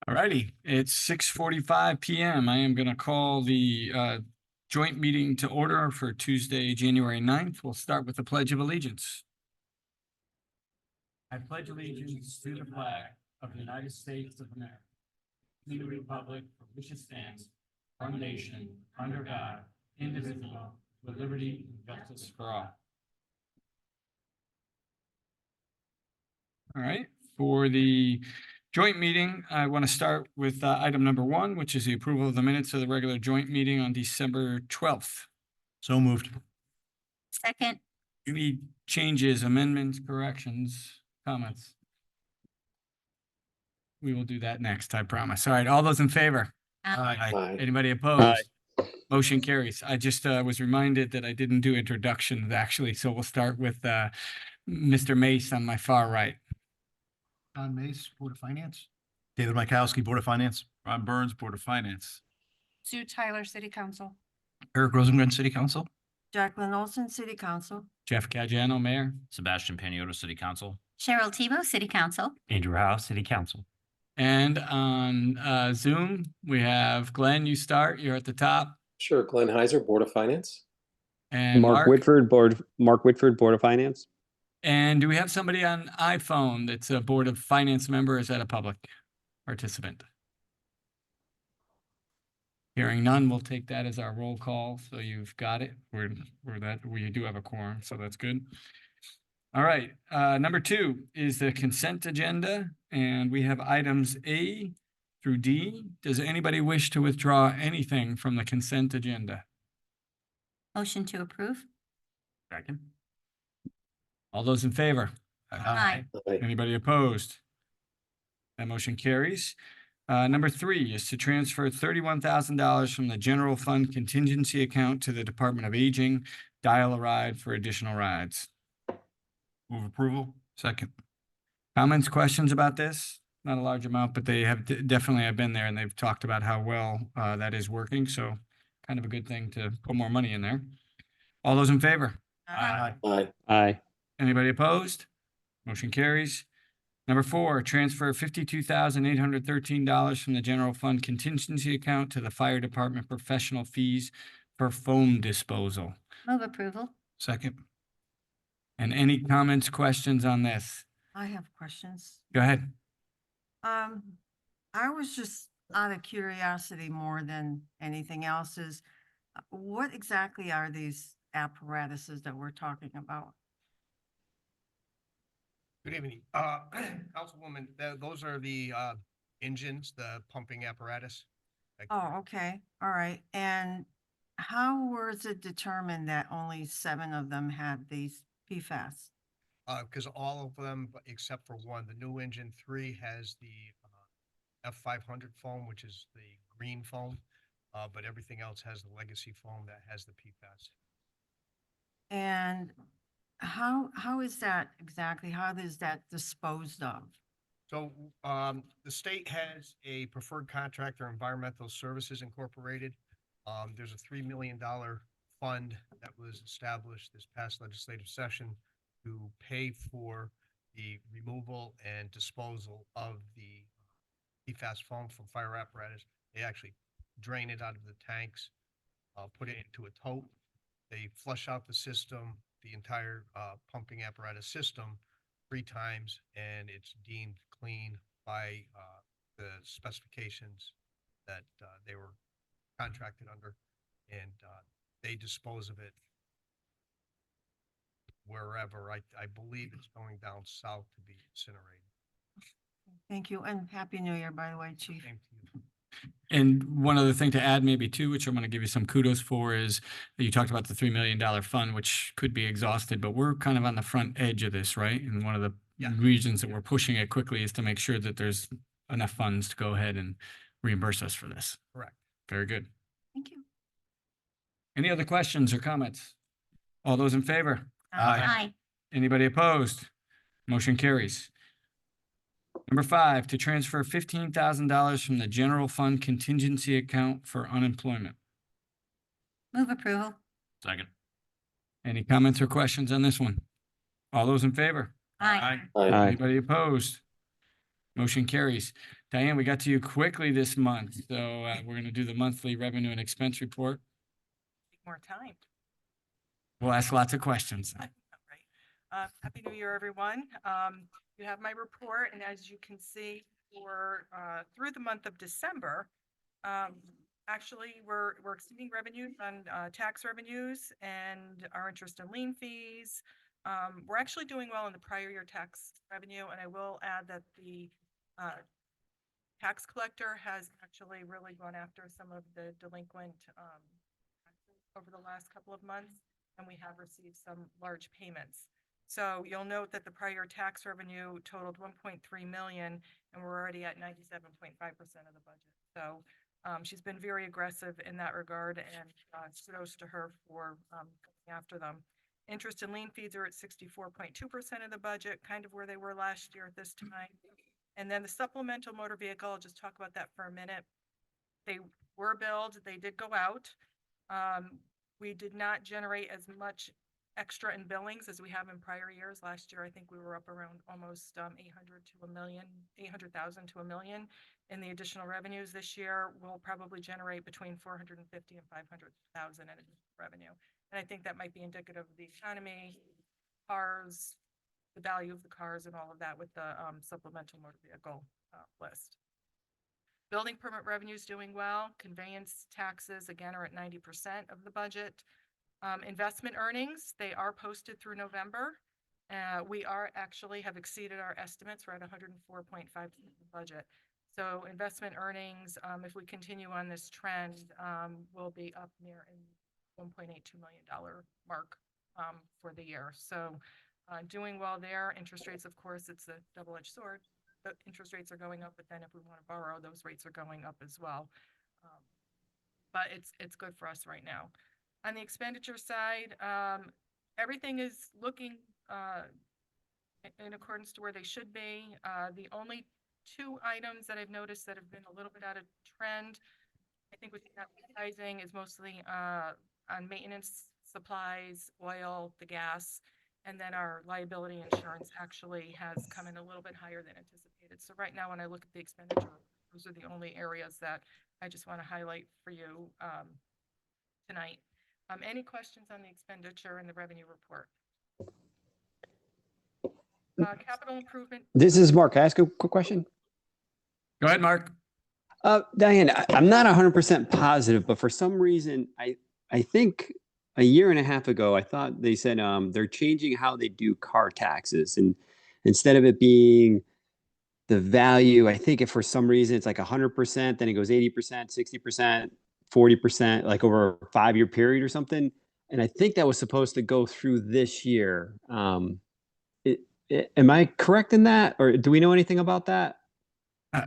All righty, it's 6:45 p.m. I am going to call the joint meeting to order for Tuesday, January 9th. We'll start with the Pledge of Allegiance. I pledge allegiance to the flag of the United States of America, to the republic for which it stands, one nation, under God, indivisible, with liberty and justice for all. All right, for the joint meeting, I want to start with item number 1, which is the approval of the minutes of the regular joint meeting on December 12th. So moved. Second. Any changes, amendments, corrections, comments? We will do that next, I promise. All right, all those in favor? Aye. Anybody opposed? Motion carries. I just was reminded that I didn't do introductions actually, so we'll start with Mr. Mace on my far right. Don Mace, Board of Finance. David Mikowski, Board of Finance. Ron Burns, Board of Finance. Sue Tyler, City Council. Eric Rosengren, City Council. Jacqueline Olson, City Council. Jeff Caggiano, Mayor. Sebastian Paniotto, City Council. Cheryl Tebow, City Council. Andrew House, City Council. And on Zoom, we have Glenn, you start, you're at the top. Sure, Glenn Heiser, Board of Finance. And Mark Whitford, Board of Finance. And do we have somebody on iPhone that's a Board of Finance member? Or is that a public participant? Hearing none, we'll take that as our roll call. So you've got it. We do have a quorum, so that's good. All right. Number 2 is the consent agenda, and we have items A through D. Does anybody wish to withdraw anything from the consent agenda? Motion to approve. Second. All those in favor? Aye. Aye. Anybody opposed? That motion carries. Number 3 is to transfer $31,000 from the general fund contingency account to the Department of Aging, dial-a-ride for additional rides. Move approval. Second. Comments, questions about this? Not a large amount, but they have definitely have been there and they've talked about how well that is working. So kind of a good thing to put more money in there. All those in favor? Aye. Aye. Aye. Anybody opposed? Motion carries. Number 4, transfer $52,813 from the general fund contingency account to the fire department professional fees for foam disposal. Move approval. Second. And any comments, questions on this? I have questions. Go ahead. I was just out of curiosity more than anything else is, what exactly are these apparatuses that we're talking about? Good evening. Councilwoman, those are the engines, the pumping apparatus. Oh, okay. All right. And how was it determined that only 7 of them had these PFAS? Because all of them, except for one, the new engine 3 has the F500 foam, which is the green foam, but everything else has the legacy foam that has the PFAS. And how is that exactly? How is that disposed of? So the state has a preferred contractor, Environmental Services Incorporated. There's a $3 million fund that was established this past legislative session to pay for the removal and disposal of the PFAS foam from fire apparatus. They actually drain it out of the tanks, put it into a tote. They flush out the system, the entire pumping apparatus system 3 times, and it's deemed clean by the specifications that they were contracted under, and they dispose of it wherever. I believe it's going down south to be incinerated. Thank you. And Happy New Year, by the way, Chief. Same to you. And one other thing to add maybe too, which I'm going to give you some kudos for, is that you talked about the $3 million fund, which could be exhausted, but we're kind of on the front edge of this, right? And one of the reasons that we're pushing it quickly is to make sure that there's enough funds to go ahead and reimburse us for this. Correct. Very good. Thank you. Any other questions or comments? All those in favor? Aye. Anybody opposed? Motion carries. Number 5, to transfer $15,000 from the general fund contingency account for unemployment. Move approval. Second. Any comments or questions on this one? All those in favor? Aye. Aye. Anybody opposed? Motion carries. Diane, we got to you quickly this month, so we're gonna do the monthly revenue and expense report. Take more time. We'll ask lots of questions. Right. Happy New Year, everyone. You have my report, and as you can see, for through the month of December, actually, we're exceeding revenues on tax revenues and our interest and lien fees. We're actually doing well in the prior year tax revenue, and I will add that the tax collector has actually really gone after some of the delinquent taxes over the last couple of months, and we have received some large payments. So you'll note that the prior tax revenue totaled 1.3 million, and we're already at 97.5% of the budget. So she's been very aggressive in that regard, and kudos to her for going after them. Interest and lien fees are at 64.2% of the budget, kind of where they were last year at this time. And then the supplemental motor vehicle, I'll just talk about that for a minute. They were billed, they did go out. We did not generate as much extra in billings as we have in prior years. Last year, I think we were up around almost 800,000 to a million in the additional revenues. This year, we'll probably generate between 450 and 500,000 in additional revenue. And I think that might be indicative of the economy, cars, the value of the cars and all of that with the supplemental motor vehicle list. Building permit revenue is doing well. Conveyance taxes, again, are at 90% of the budget. Investment earnings, they are posted through November. We are actually have exceeded our estimates. We're at 104.5% of the budget. So investment earnings, if we continue on this trend, will be up near $1.82 million mark for the year. So doing well there. Interest rates, of course, it's a double-edged sword. The interest rates are going up, but then if we want to borrow, those rates are going up as well. But it's good for us right now. On the expenditure side, everything is looking in accordance to where they should be. The only two items that I've noticed that have been a little bit out of trend, I think with advertising, is mostly on maintenance supplies, oil, the gas, and then our liability insurance actually has come in a little bit higher than anticipated. So right now, when I look at the expenditure, those are the only areas that I just want to highlight for you tonight. Any questions on the expenditure and the revenue report? Capital improvement. This is Mark. Can I ask a quick question? Go ahead, Mark. Diane, I'm not 100% positive, but for some reason, I think a year and a half ago, I thought they said they're changing how they do car taxes. And instead of it being the value, I think if for some reason it's like 100%, then it goes 80%, 60%, 40%, like over a 5-year period or something. And I think that was supposed to go through this year. Am I correct in that? Or do we know anything about that?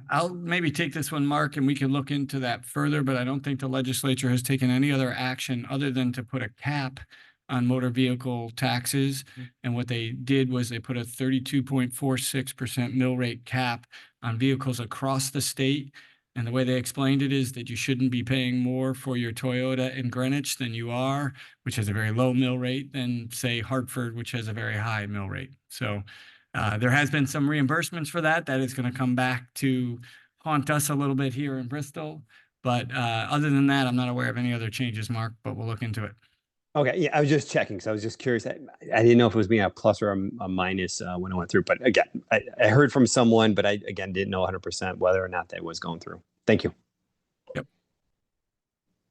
I'll maybe take this one, Mark, and we can look into that further, but I don't think the legislature has taken any other action other than to put a cap on motor vehicle taxes. And what they did was they put a 32.46% mill rate cap on vehicles across the state. And the way they explained it is that you shouldn't be paying more for your Toyota in Greenwich than you are, which has a very low mill rate, than say Hartford, which has a very high mill rate. So there has been some reimbursements for that. That is going to come back to haunt us a little bit here in Bristol. But other than that, I'm not aware of any other changes, Mark, but we'll look into it. Okay, yeah, I was just checking. So I was just curious. I didn't know if it was being a plus or a minus when I went through. But again, I heard from someone, but I, again, didn't know 100% whether or not that was going through. Thank you. Yep.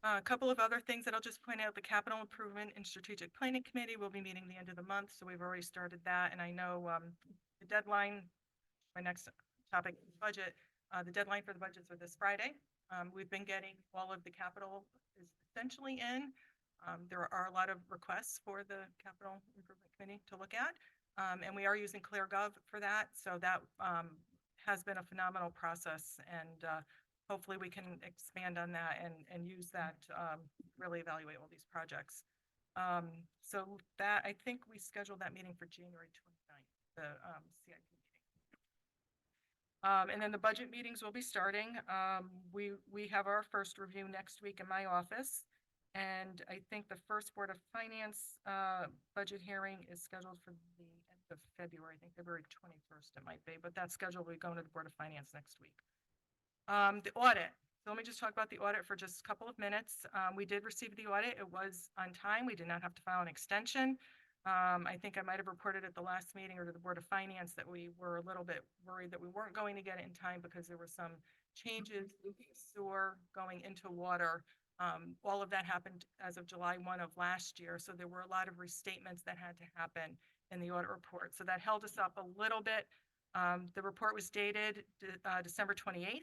A couple of other things that I'll just point out. The Capital Improvement and Strategic Planning Committee will be meeting the end of the month. So we've already started that. And I know the deadline, my next topic, budget, the deadline for the budgets are this Friday. We've been getting all of the capital is essentially in. There are a lot of requests for the Capital Improvement Committee to look at, and we are using ClearGov for that. So that has been a phenomenal process, and hopefully we can expand on that and use that to really evaluate all these projects. So that, I think we scheduled that meeting for January 29th, the CIP meeting. And then the budget meetings will be starting. We have our first review next week in my office. And I think the first Board of Finance budget hearing is scheduled for the end of February. I think February 21st it might be, but that schedule will be going to the Board of Finance next week. The audit. So let me just talk about the audit for just a couple of minutes. We did receive the audit. It was on time. We did not have to file an extension. I think I might have reported at the last meeting or to the Board of Finance that we were a little bit worried that we weren't going to get it in time because there were some changes, sewer going into water. All of that happened as of July 1 of last year. So there were a lot of restatements that had to happen in the audit report. So that held us up a little bit. The report was dated December 28th.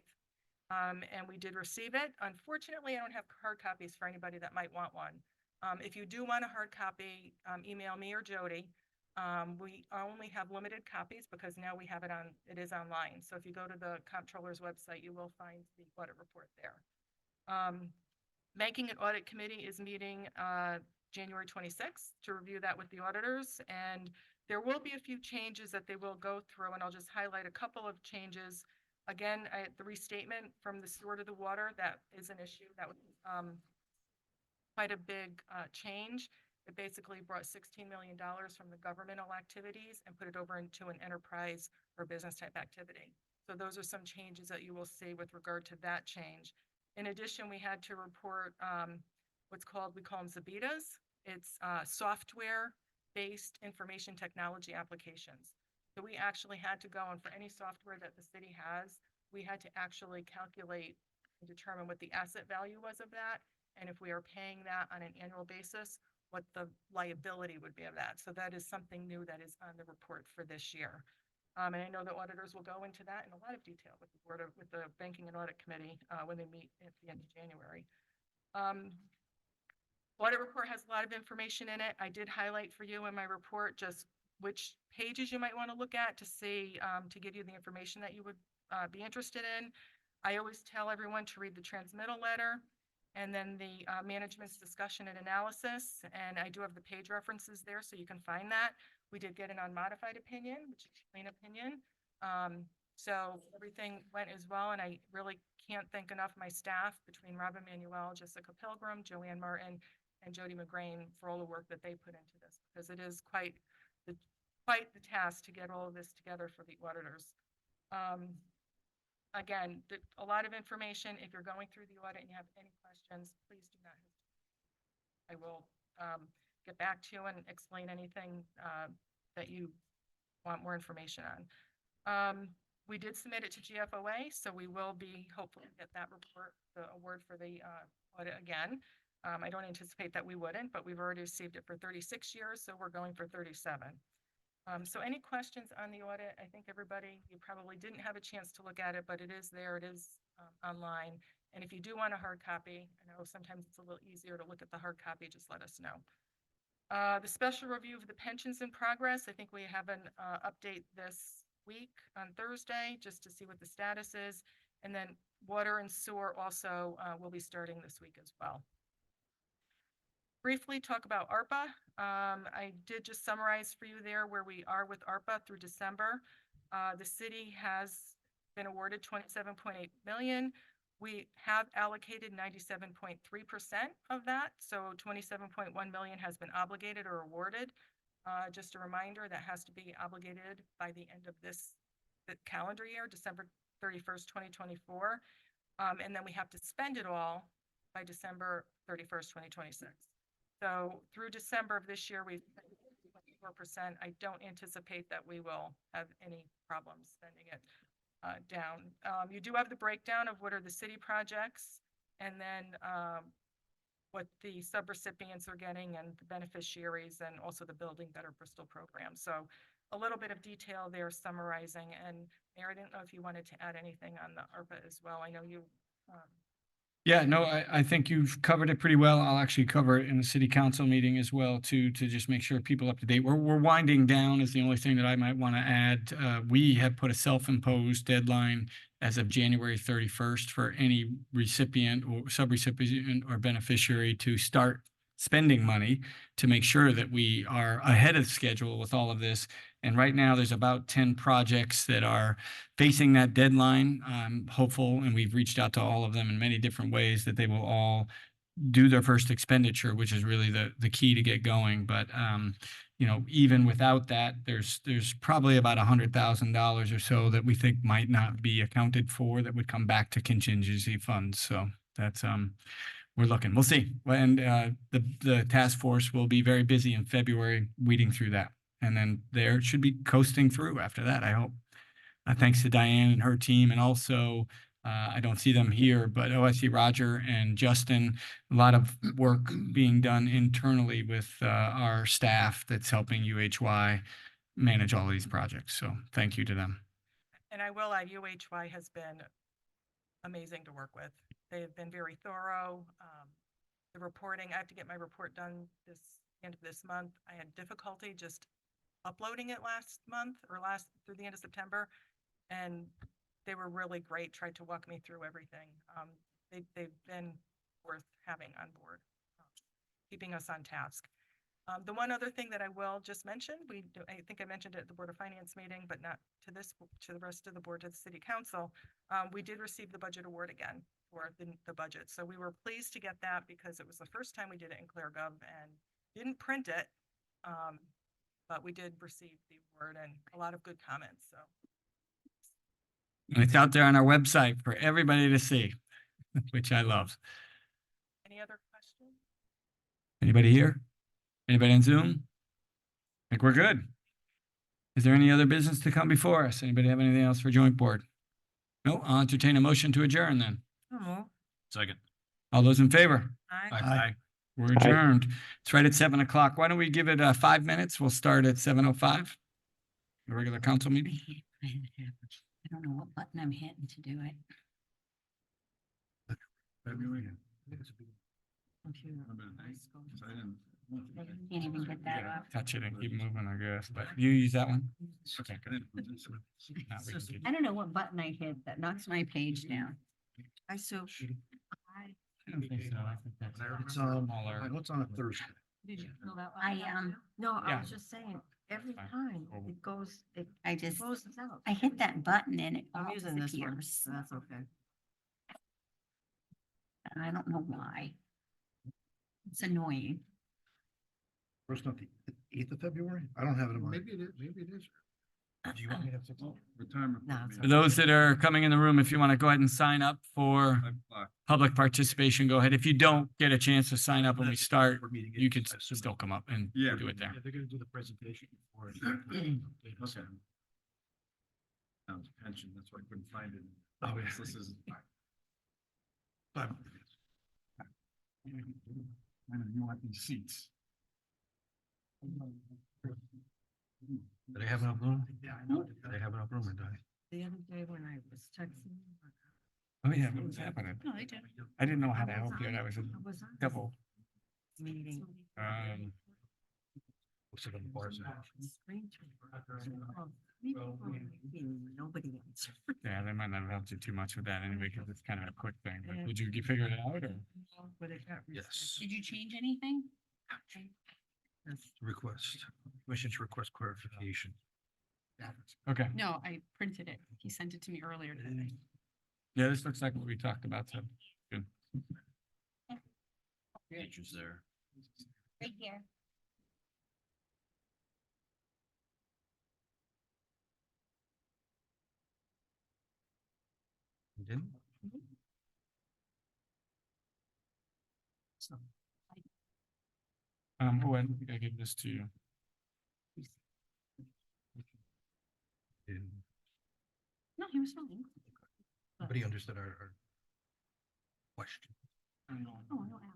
And we did receive it. Unfortunately, I don't have hard copies for anybody that might want one. If you do want a hard copy, email me or Jody. We only have limited copies because now we have it is online. So if you go to the comptroller's website, you will find the audit report there. Banking and Audit Committee is meeting January 26th to review that with the auditors. And there will be a few changes that they will go through, and I'll just highlight a couple of changes. Again, the restatement from the sewer to the water, that is an issue. That was quite a big change. It basically brought $16 million from the governmental activities and put it over into an enterprise or business type activity. So those are some changes that you will see with regard to that change. In addition, we had to report we call them Zabitas. It's software-based information technology applications. So we actually had to go, and for any software that the city has, we had to actually calculate and determine what the asset value was of that. And if we are paying that on an annual basis, what the liability would be of that. So that is something new that is on the report for this year. And I know the auditors will go into that in a lot of detail with the Banking and Audit Committee when they meet at the end of January. Audit report has a lot of information in it. I did highlight for you in my report just which pages you might want to look at to see, to give you the information that you would be interested in. I always tell everyone to read the transmittal letter and then the management's discussion and analysis. And I do have the page references there so you can find that. We did get an unmodified opinion, which is a clean opinion. So everything went as well. And I really can't thank enough my staff between Rob Emanuel, Jessica Pilgrim, Joanne Martin, and Jody McGrain for all the work that they put into this, because it is quite the task to get all of this together for the auditors. Again, a lot of information. If you're going through the audit and you have any questions, please do not hesitate. I will get back to you and explain anything that you want more information on. We did submit it to GFOA, so we will be hopefully get that report, the award for the audit again. I don't anticipate that we wouldn't, but we've already received it for 36 years, so we're going for 37. So any questions on the audit? I think everybody, you probably didn't have a chance to look at it, but it is there. It is online. And if you do want a hard copy, I know sometimes it's a little easier to look at the hard copy, just let us know. The special review of the pensions in progress. I think we have an update this week on Thursday just to see what the status is. And then water and sewer also will be starting this week as well. Briefly talk about ARPA. I did just summarize for you there where we are with ARPA through December. The city has been awarded $27.8 million. We have allocated 97.3% of that. So $27.1 million has been obligated or awarded. Just a reminder, that has to be obligated by the end of the calendar year, December 31st, 2024. And then we have to spend it all by December 31st, 2026. So through December of this year, we've spent 4%. I don't anticipate that we will have any problems spending it down. You do have the breakdown of what are the city projects and then what the subrecipients are getting and the beneficiaries and also the Building Better Bristol program. So a little bit of detail there summarizing. And Mayor, I didn't know if you wanted to add anything on the ARPA as well. I know you Yeah, no, I think you've covered it pretty well. I'll actually cover it in the city council meeting as well to just make sure people up to date. We're winding down is the only thing that I might want to add. We have put a self-imposed deadline as of January 31st for any recipient or subrecipient or beneficiary to start spending money to make sure that we are ahead of schedule with all of this. And right now there's about 10 projects that are facing that deadline. I'm hopeful, and we've reached out to all of them in many different ways, that they will all do their first expenditure, which is really the key to get going. But you know, even without that, there's probably about $100,000 or so that we think might not be accounted for that would come back to contingency funds. So that's, we're looking, we'll see. And, the task force will be very busy in February weeding through that. And then there should be coasting through after that, I hope. Thanks to Diane and her team, and also, I don't see them here, but OSC Roger and Justin, a lot of work being done internally with our staff that's helping UHY manage all these projects. So thank you to them. And I will add, UHY has been amazing to work with. They have been very thorough. The reporting, I have to get my report done this end of this month. I had difficulty just uploading it last month or through the end of September. And they were really great, tried to walk me through everything. They've been worth having on board, keeping us on task. The one other thing that I will just mention, I think I mentioned it at the Board of Finance meeting, but not to the rest of the board, to the City Council. We did receive the budget award again for the budget. So we were pleased to get that because it was the first time we did it in ClearGov and didn't print it. But we did receive the award and a lot of good comments, so. And it's out there on our website for everybody to see, which I love. Any other questions? Anybody here? Anybody on Zoom? I think we're good. Is there any other business to come before us? Anybody have anything else for joint board? No, I'll entertain a motion to adjourn then. Second. All those in favor? Aye. We're adjourned. It's right at 7 o'clock. Why don't we give it 5 minutes? We'll start at 7:05. The regular council meeting. I don't know what button I'm hitting to do it. Can't even get that up. Touch it and keep moving, I guess. But you use that one? Okay, good. Now we can keep- I don't know what button I hit that knocks my page down. I so. I don't think so. I think that's It's, smaller. what's on a Thursday? Did you fill that No, I Yeah. was just saying, every Fine. time Well, it goes, it I just, closes out. I hit that button and it I'm all using this one, disappears. so that's okay. And I don't know why. It's annoying. First, not the 8th of February? I don't have it in mind. Maybe it is. Do you want me to have 6 o'clock? No, it's For those that are coming in the room, if you want to go ahead and sign up for public participation, go ahead. If you don't get a chance to sign up when we start, you could still come up and do it there. They're gonna do the presentation before. Okay. Sounds pension, that's why I couldn't find it. Oh, yeah. This is. You want these seats. Do they have enough room? Yeah, I know. Do they have enough room? The other day when I was texting. Oh, yeah, what was happening? No, they do. I didn't know how to help you. I was a I was on this double. meeting. We'll sit on the bar side. Screen Nobody answered. Yeah, they might not have helped you too much with that anyway, because it's kind of a quick thing. But did you figure it out or? But it got Yes. rescheduled. Did you change anything? Request, commission's request clarification. Okay. No, I printed it. He sent it to me earlier today. Yeah, this looks like what we talked about. So good. Teachers there. Right here. You didn't? Oh, I think I gave this to you. Didn't. No, he was fine. Nobody understood our question. Oh, no, absolutely.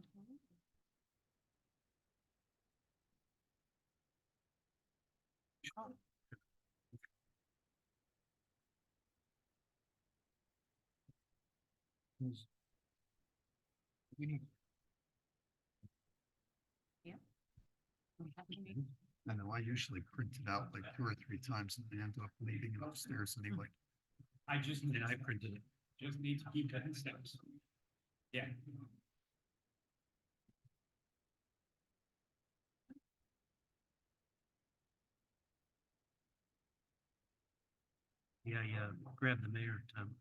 We need. I know, I usually print it out like 2 or 3 times and I end up leaving it upstairs anyway. I just And I printed it. just need to keep cutting steps. Yeah. Yeah, grab the mayor, Tom.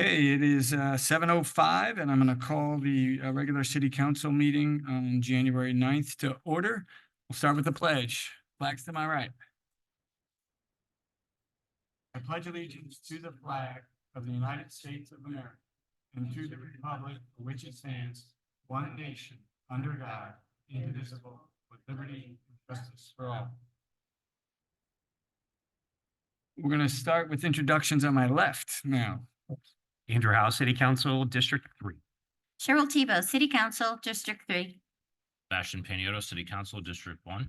Okay, it is 7:05 and I'm going to call the regular city council meeting on January 9th to order. We'll start with the pledge. Flags to my right. I pledge allegiance to the flag of the United States of America and to the republic for which it stands, one nation, under God, indivisible, with liberty and justice for all. We're going to start with introductions on my left now. Andrew House, City Council, District 3. Cheryl Tebow, City Council, District 3. Sebastian Paniotto, City Council, District 1.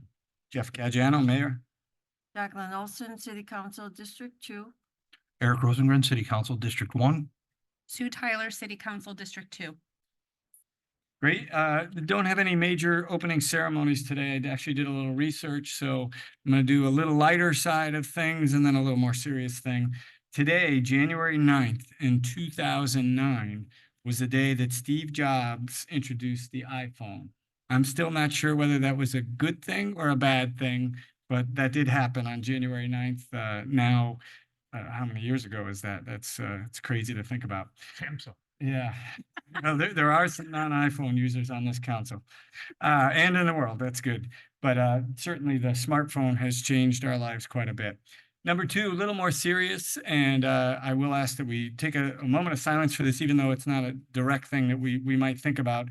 Jeff Caggiano, Mayor. Jacqueline Olson, City Council, District 2. Eric Rosengren, City Council, District 1. Sue Tyler, City Council, District 2. Great. Don't have any major opening ceremonies today. I actually did a little research, so I'm going to do a little lighter side of things and then a little more serious thing. Today, January 9th in 2009, was the day that Steve Jobs introduced the iPhone. I'm still not sure whether that was a good thing or a bad thing, but that did happen on January 9th. Now, how many years ago is that? It's crazy to think about. Samsung. Yeah. No, there are some non-iPhone users on this council and in the world. That's good. But certainly the smartphone has changed our lives quite a bit. Number two, a little more serious, and I will ask that we take a moment of silence for this, even though it's not a direct thing that we might think about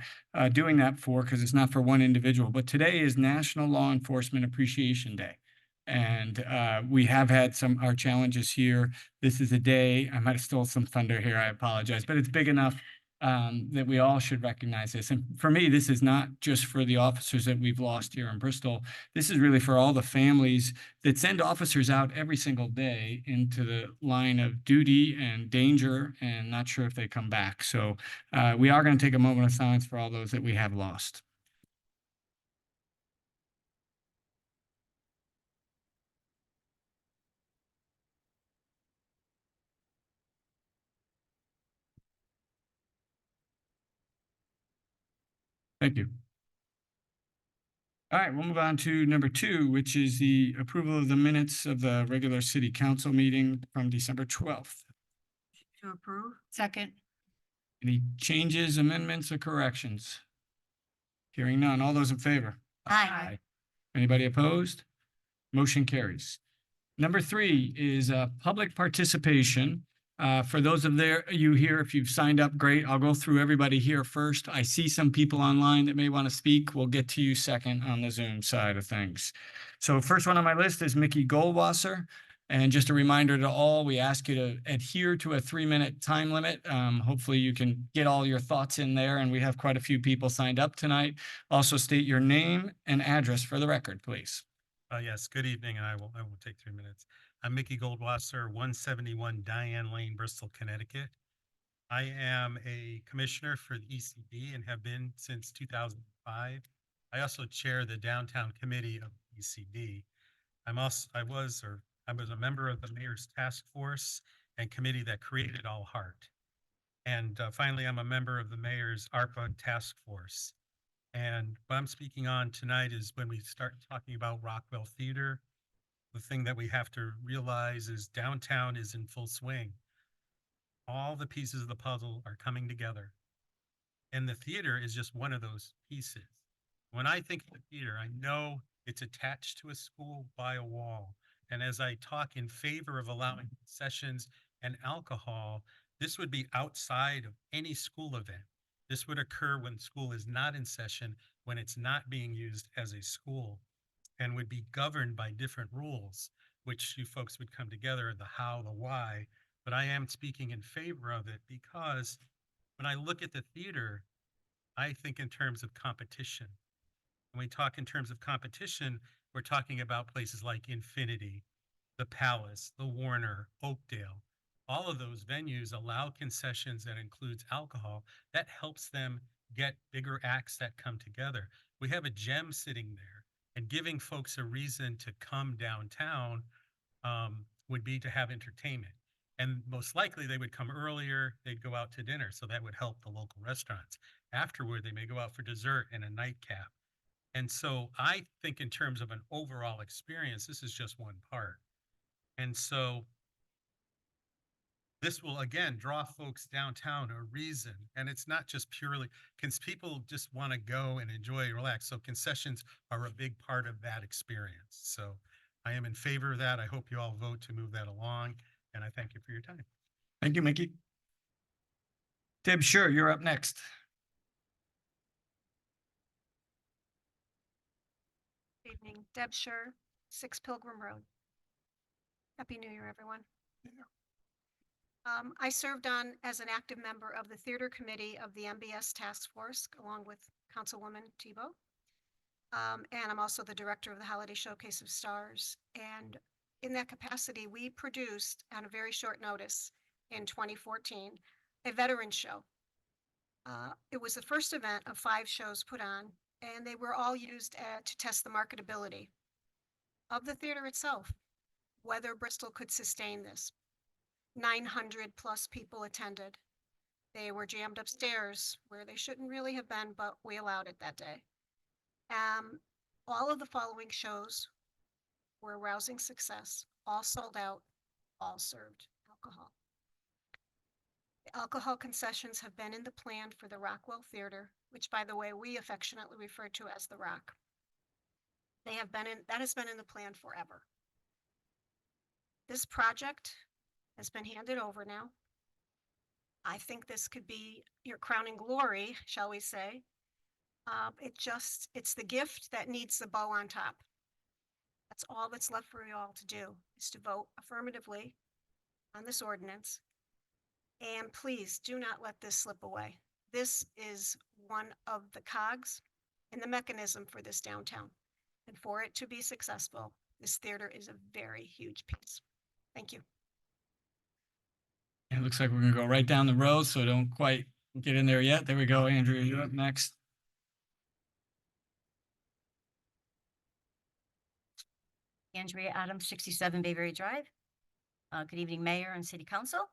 doing that for, because it's not for one individual. But today is National Law Enforcement Appreciation Day. And we have had our challenges here. This is a day, I might have stole some thunder here, I apologize, but it's big enough that we all should recognize this. And for me, this is not just for the officers that we've lost here in Bristol. This is really for all the families that send officers out every single day into the line of duty and danger and not sure if they come back. So we are going to take a moment of silence for all those that we have lost. Thank you. All right, we'll move on to number two, which is the approval of the minutes of the regular city council meeting from December 12th. To approve? Second. Any changes, amendments, or corrections? Hearing none. All those in favor? Aye. Anybody opposed? Motion carries. Number three is public participation. For those of you here, if you've signed up, great. I'll go through everybody here first. I see some people online that may want to speak. We'll get to you second on the Zoom side of things. So first one on my list is Mickey Goldwasser. And just a reminder to all, we ask you to adhere to a 3-minute time limit. Hopefully you can get all your thoughts in there, and we have quite a few people signed up tonight. Also state your name and address for the record, please. Yes, good evening, and I will take 3 minutes. I'm Mickey Goldwasser, 171 Diane Lane, Bristol, Connecticut. I am a commissioner for the ECD and have been since 2005. I also chair the downtown committee of ECD. I was a member of the mayor's task force and committee that created All Heart. And finally, I'm a member of the mayor's ARPA task force. And what I'm speaking on tonight is when we start talking about Rockwell Theater, the thing that we have to realize is downtown is in full swing. All the pieces of the puzzle are coming together. And the theater is just one of those pieces. When I think of the theater, I know it's attached to a school by a wall. And as I talk in favor of allowing concessions and alcohol, this would be outside of any school event. This would occur when school is not in session, when it's not being used as a school, and would be governed by different rules, which you folks would come together, the how, the why. But I am speaking in favor of it because when I look at the theater, I think in terms of competition. When we talk in terms of competition, we're talking about places like Infinity, the Palace, the Warner, Oakdale. All of those venues allow concessions that includes alcohol. That helps them get bigger acts that come together. We have a gem sitting there, and giving folks a reason to come downtown would be to have entertainment. And most likely they would come earlier, they'd go out to dinner. So that would help the local restaurants. Afterward, they may go out for dessert and a nightcap. And so I think in terms of an overall experience, this is just one part. And so This will again draw folks downtown a reason, and it's not just purely, because people just want to go and enjoy and relax. So concessions are a big part of that experience. So I am in favor of that. I hope you all vote to move that along, and I thank you for your time. Thank you, Mickey. Deb, sure, you're up next. Good evening, Deb Scher, 6 Pilgrim Road. Happy New Year, everyone. I served on as an active member of the Theater Committee of the MBS Task Force, along with Councilwoman Tebow. And I'm also the director of the Holiday Showcase of Stars. And in that capacity, we produced, on a very short notice in 2014, a veteran show. It was the first event of 5 shows put on, and they were all used to test the marketability of the theater itself, whether Bristol could sustain this. 900 plus people attended. They were jammed upstairs where they shouldn't really have been, but we allowed it that day. All of the following shows were a rousing success, all sold out, all served alcohol. The alcohol concessions have been in the plan for the Rockwell Theater, which, by the way, we affectionately refer to as the Rock. That has been in the plan forever. This project has been handed over now. I think this could be your crowning glory, shall we say. It's the gift that needs the bow on top. That's all that's left for you all to do, is to vote affirmatively on this ordinance. And please do not let this slip away. This is one of the cogs in the mechanism for this downtown. And for it to be successful, this theater is a very huge piece. Thank you. It looks like we're gonna go right down the road, so don't quite get in there yet. There we go, Andrea, you're up next. Andrea Adams, 67 Bayberry Drive. Good evening, Mayor and City Council.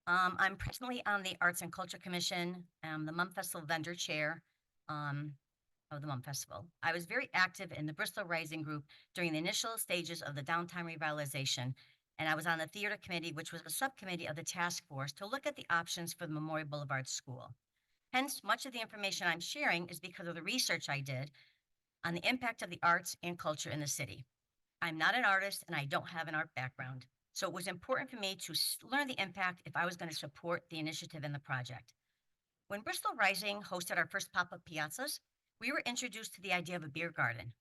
I'm presently on the Arts and Culture Commission, the Mum Festival vendor chair of the Mum Festival. I was very active in the Bristol Rising Group during the initial stages of the downtown revitalization, and I was on the theater committee, which was a subcommittee of the task force to look at the options for the Memorial Boulevard School. Hence, much of the information I'm sharing is because of the research I did on the impact of the arts and culture in the city. I'm not an artist and I don't have an art background, so it was important for me to learn the impact if I was going to support the initiative and the project. When Bristol Rising hosted our first pop-up piazzas, we were introduced to the idea of a beer garden.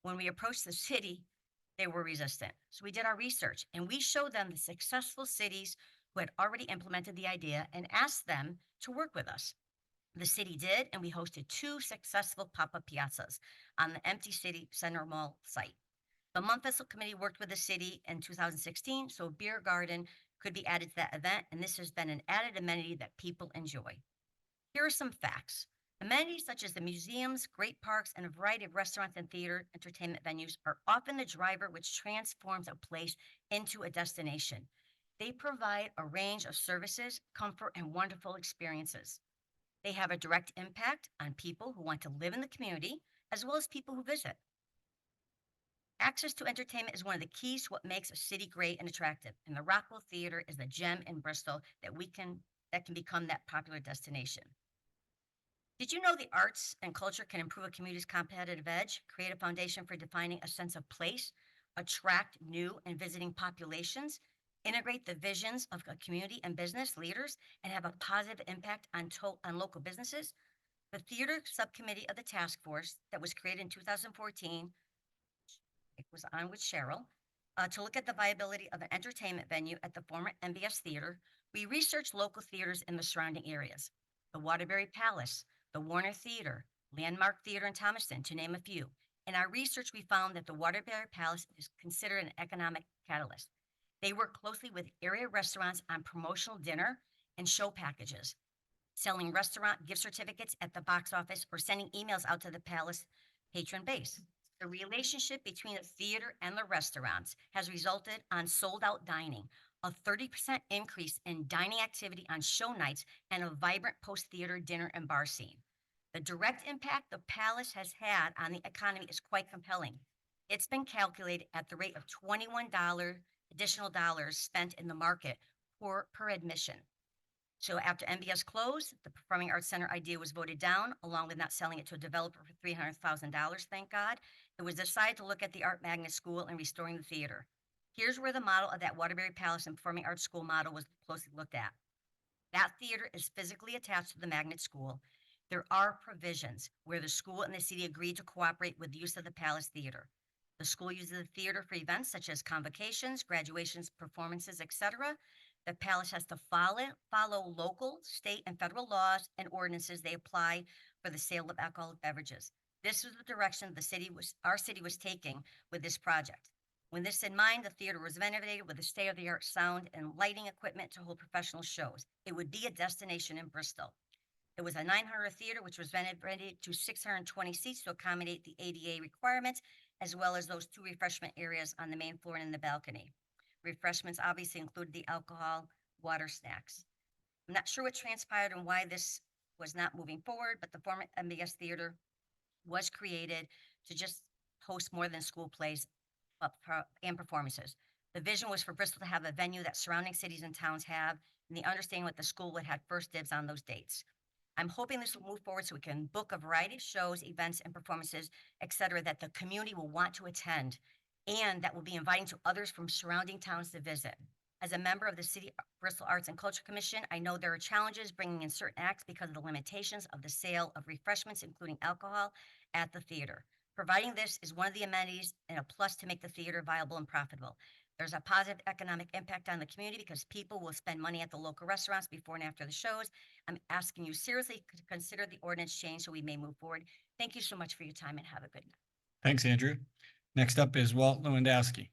When we approached the city, they were resistant. So we did our research and we showed them the successful cities who had already implemented the idea and asked them to work with us. The city did, and we hosted 2 successful pop-up piazzas on the empty city center mall site. The Mum Festival Committee worked with the city in 2016, so a beer garden could be added to that event, and this has been an added amenity that people enjoy. Here are some facts. Amenities such as the museums, great parks, and a variety of restaurants and theater entertainment venues are often the driver which transforms a place into a destination. They provide a range of services, comfort, and wonderful experiences. They have a direct impact on people who want to live in the community, as well as people who visit. Access to entertainment is one of the keys to what makes a city great and attractive, and the Rockwell Theater is the gem in Bristol that can become that popular destination. Did you know the arts and culture can improve a community's competitive edge, create a foundation for defining a sense of place, attract new and visiting populations, integrate the visions of a community and business leaders, and have a positive impact on local businesses? The theater subcommittee of the task force that was created in 2014, it was on with Cheryl, to look at the viability of an entertainment venue at the former MBS Theater. We researched local theaters in the surrounding areas, the Waterbury Palace, the Warner Theater, Landmark Theater in Thomaston, to name a few. In our research, we found that the Waterbury Palace is considered an economic catalyst. They work closely with area restaurants on promotional dinner and show packages, selling restaurant gift certificates at the box office or sending emails out to the Palace patron base. The relationship between the theater and the restaurants has resulted on sold-out dining, a 30% increase in dining activity on show nights, and a vibrant post-theater dinner and bar scene. The direct impact the Palace has had on the economy is quite compelling. It's been calculated at the rate of $21 additional dollars spent in the market per admission. So after MBS closed, the Performing Arts Center idea was voted down, along with not selling it to a developer for $300,000, thank God. It was decided to look at the Art Magnet School and restoring the theater. Here's where the model of that Waterbury Palace and Performing Arts School model was closely looked at. That theater is physically attached to the Magnet School. There are provisions where the school and the city agreed to cooperate with the use of the Palace Theater. The school uses the theater for events such as convocations, graduations, performances, etc. The palace has to follow local, state, and federal laws and ordinances they apply for the sale of alcoholic beverages. This was the direction our city was taking with this project. With this in mind, the theater was renovated with a state-of-the-art sound and lighting equipment to hold professional shows. It would be a destination in Bristol. It was a 900 theater, which was renovated to 620 seats to accommodate the ADA requirements, as well as those 2 refreshment areas on the main floor and in the balcony. Refreshments obviously included the alcohol, water, snacks. I'm not sure what transpired and why this was not moving forward, but the former MBS Theater was created to just host more than school plays and performances. The vision was for Bristol to have a venue that surrounding cities and towns have, and the understanding that the school would have first dibs on those dates. I'm hoping this will move forward so we can book a variety of shows, events, and performances, etc., that the community will want to attend and that will be inviting to others from surrounding towns to visit. As a member of the City Bristol Arts and Culture Commission, I know there are challenges bringing in certain acts because of the limitations of the sale of refreshments, including alcohol, at the theater. Providing this is one of the amenities and a plus to make the theater viable and profitable. There's a positive economic impact on the community because people will spend money at the local restaurants before and after the shows. I'm asking you seriously to consider the ordinance change so we may move forward. Thank you so much for your time and have a good night. Thanks, Andrew. Next up is Walt Lewandowski.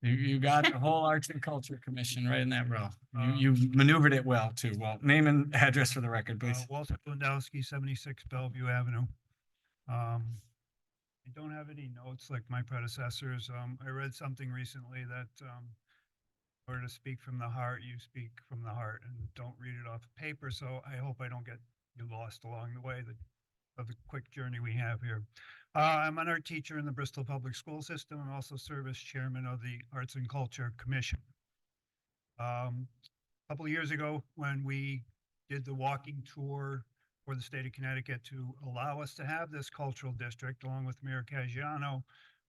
You got the whole Arts and Culture Commission right in that row. You maneuvered it well too, Walt. Name and address for the record, please. Walter Lewandowski, 76 Bellevue Avenue. I don't have any notes like my predecessors. I read something recently that in order to speak from the heart, you speak from the heart and don't read it off paper. So I hope I don't get you lost along the way of the quick journey we have here. I'm an art teacher in the Bristol Public School System and also serve as chairman of the Arts and Culture Commission. A couple of years ago, when we did the walking tour for the state of Connecticut to allow us to have this cultural district, along with Mayor Caggiano,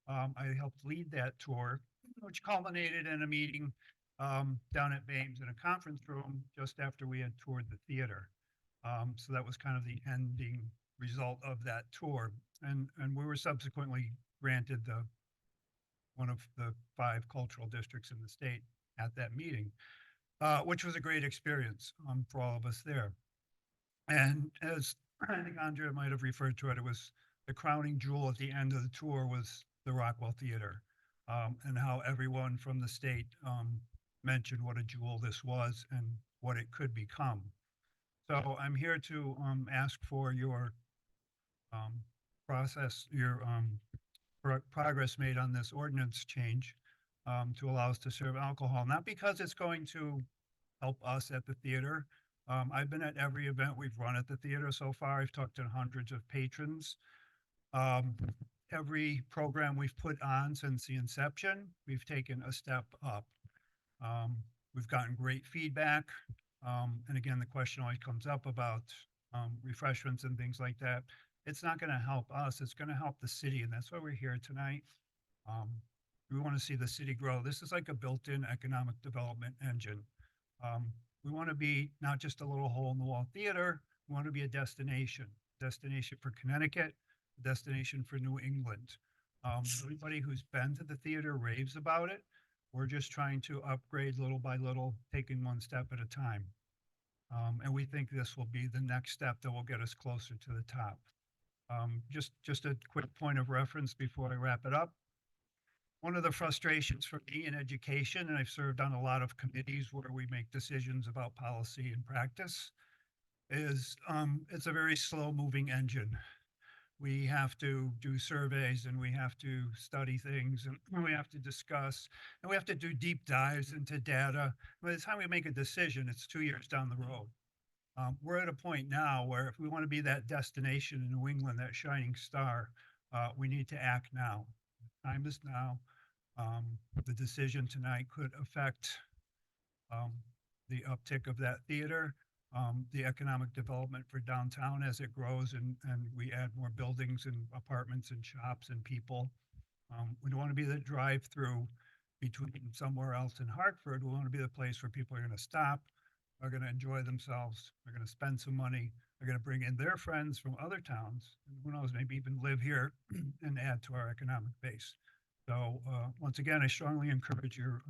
I helped lead that tour, which culminated in a meeting down at Bames in a conference room just after we had toured the theater. So that was kind of the ending result of that tour. And we were subsequently granted one of the 5 cultural districts in the state at that meeting, which was a great experience for all of us there. And as I think Andrea might have referred to it, it was the crowning jewel at the end of the tour was the Rockwell Theater, and how everyone from the state mentioned what a jewel this was and what it could become. So I'm here to ask for your progress made on this ordinance change to allow us to serve alcohol, not because it's going to help us at the theater. I've been at every event we've run at the theater so far. I've talked to hundreds of patrons. Every program we've put on since the inception, we've taken a step up. We've gotten great feedback. And again, the question always comes up about refreshments and things like that. It's not going to help us. It's going to help the city. And that's why we're here tonight. We want to see the city grow. This is like a built-in economic development engine. We want to be not just a little hole in the wall theater. We want to be a destination for Connecticut, a destination for New England. Everybody who's been to the theater raves about it. We're just trying to upgrade little by little, taking one step at a time. And we think this will be the next step that will get us closer to the top. Just a quick point of reference before I wrap it up. One of the frustrations for me in education, and I've served on a lot of committees where we make decisions about policy and practice, is it's a very slow moving engine. We have to do surveys and we have to study things and we have to discuss and we have to do deep dives into data. By the time we make a decision, it's 2 years down the road. We're at a point now where if we want to be that destination in New England, that shining star, we need to act now. time is now. The decision tonight could affect the uptick of that theater, the economic development for downtown as it grows and we add more buildings and apartments and shops and people. We don't want to be the drive-through between somewhere else in Hartford. We want to be the place where people are going to stop, are going to enjoy themselves, are going to spend some money, are going to bring in their friends from other towns, and who knows, maybe even live here and add to our economic base. So once again, I strongly encourage your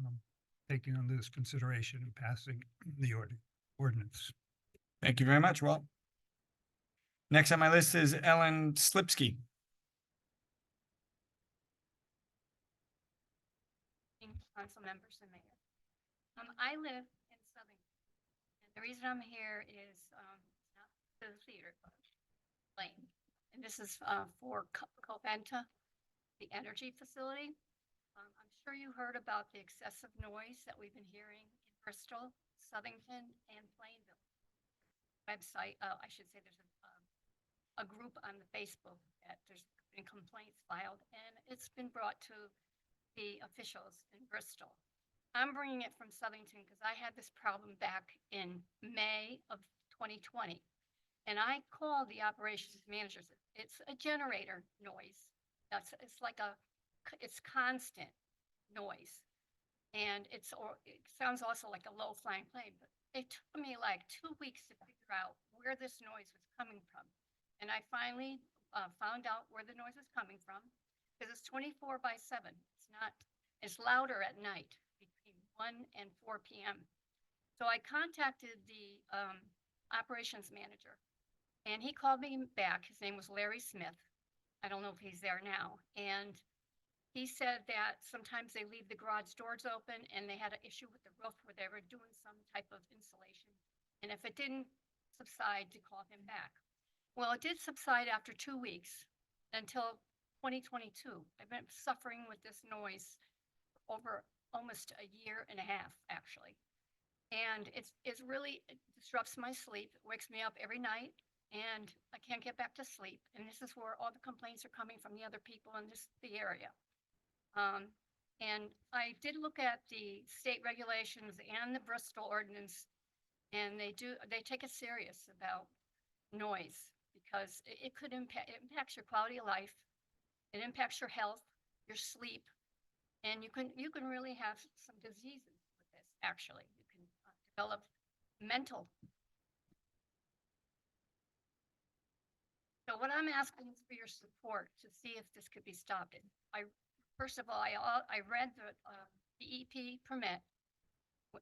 taking under this consideration and passing the ordinance. Thank you very much, Walt. Next on my list is Ellen Slipsky. Council members and mayor. I live in Southern, and the reason I'm here is not the theater, but Lane. And this is for Coventa, the energy facility. I'm sure you heard about the excessive noise that we've been hearing in Bristol, Southington, and Plainville. Website, I should say there's a group on the Facebook that there's been complaints filed, and it's been brought to the officials in Bristol. I'm bringing it from Southington because I had this problem back in May of 2020. And I called the operations managers. It's a generator noise. It's like it's constant noise. And it sounds also like a low flying plane, but it took me like 2 weeks to figure out where this noise was coming from. And I finally found out where the noise was coming from because it's 24/7. It's louder at night between 1 and 4 p.m. So I contacted the operations manager and he called me back. His name was Larry Smith. I don't know if he's there now. And he said that sometimes they leave the garage doors open and they had an issue with the roof where they were doing some type of insulation. And if it didn't subside, to call him back. Well, it did subside after 2 weeks until 2022. I've been suffering with this noise over almost a year and a half, actually. And it disrupts my sleep. It wakes me up every night and I can't get back to sleep. And this is where all the complaints are coming from the other people in the area. And I did look at the state regulations and the Bristol ordinance, and they take it serious about noise because it impacts your quality of life. It impacts your health, your sleep, and you can really have some diseases with this. Actually, you can develop mental. So what I'm asking is for your support to see if this could be stopped. First of all, I read the DEP permit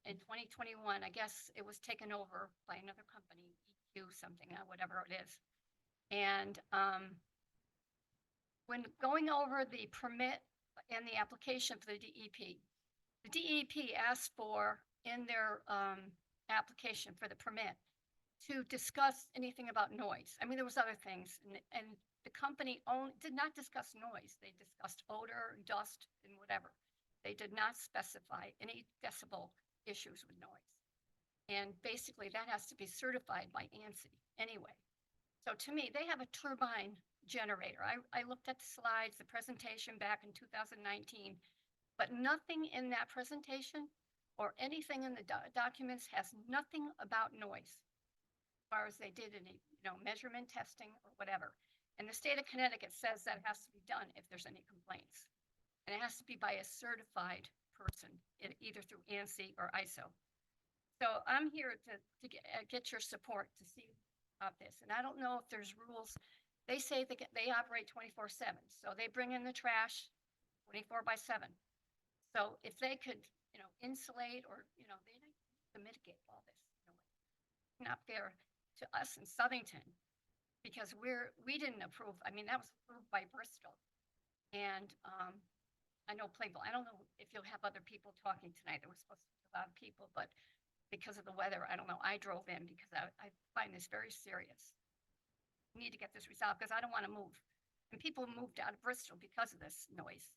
in 2021. I guess it was taken over by another company, EQ something, whatever it is. And when going over the permit and the application for the DEP asked for in their application for the permit to discuss anything about noise. I mean, there was other things, and the company did not discuss noise. They discussed odor, dust, and whatever. They did not specify any decibel issues with noise. And basically, that has to be certified by ANSI anyway. So to me, they have a turbine generator. I looked at the slides, the presentation back in 2019, but nothing in that presentation or anything in the documents has nothing about noise, as far as they did any measurement testing or whatever. And the state of Connecticut says that has to be done if there's any complaints. And it has to be by a certified person, either through ANSI or ISO. So I'm here to get your support to see about this. And I don't know if there's rules. They say they operate 24/7. So they bring in the trash 24/7. So if they could, insulate or, they need to mitigate all this. Not fair to us in Southington because we didn't approve. I mean, that was approved by Bristol. And I know Plainville. I don't know if you'll have other people talking tonight. There was supposed to be a lot of people, but because of the weather, I don't know. I drove in because I find this very serious. We need to get this resolved because I don't want to move. And people moved out of Bristol because of this noise.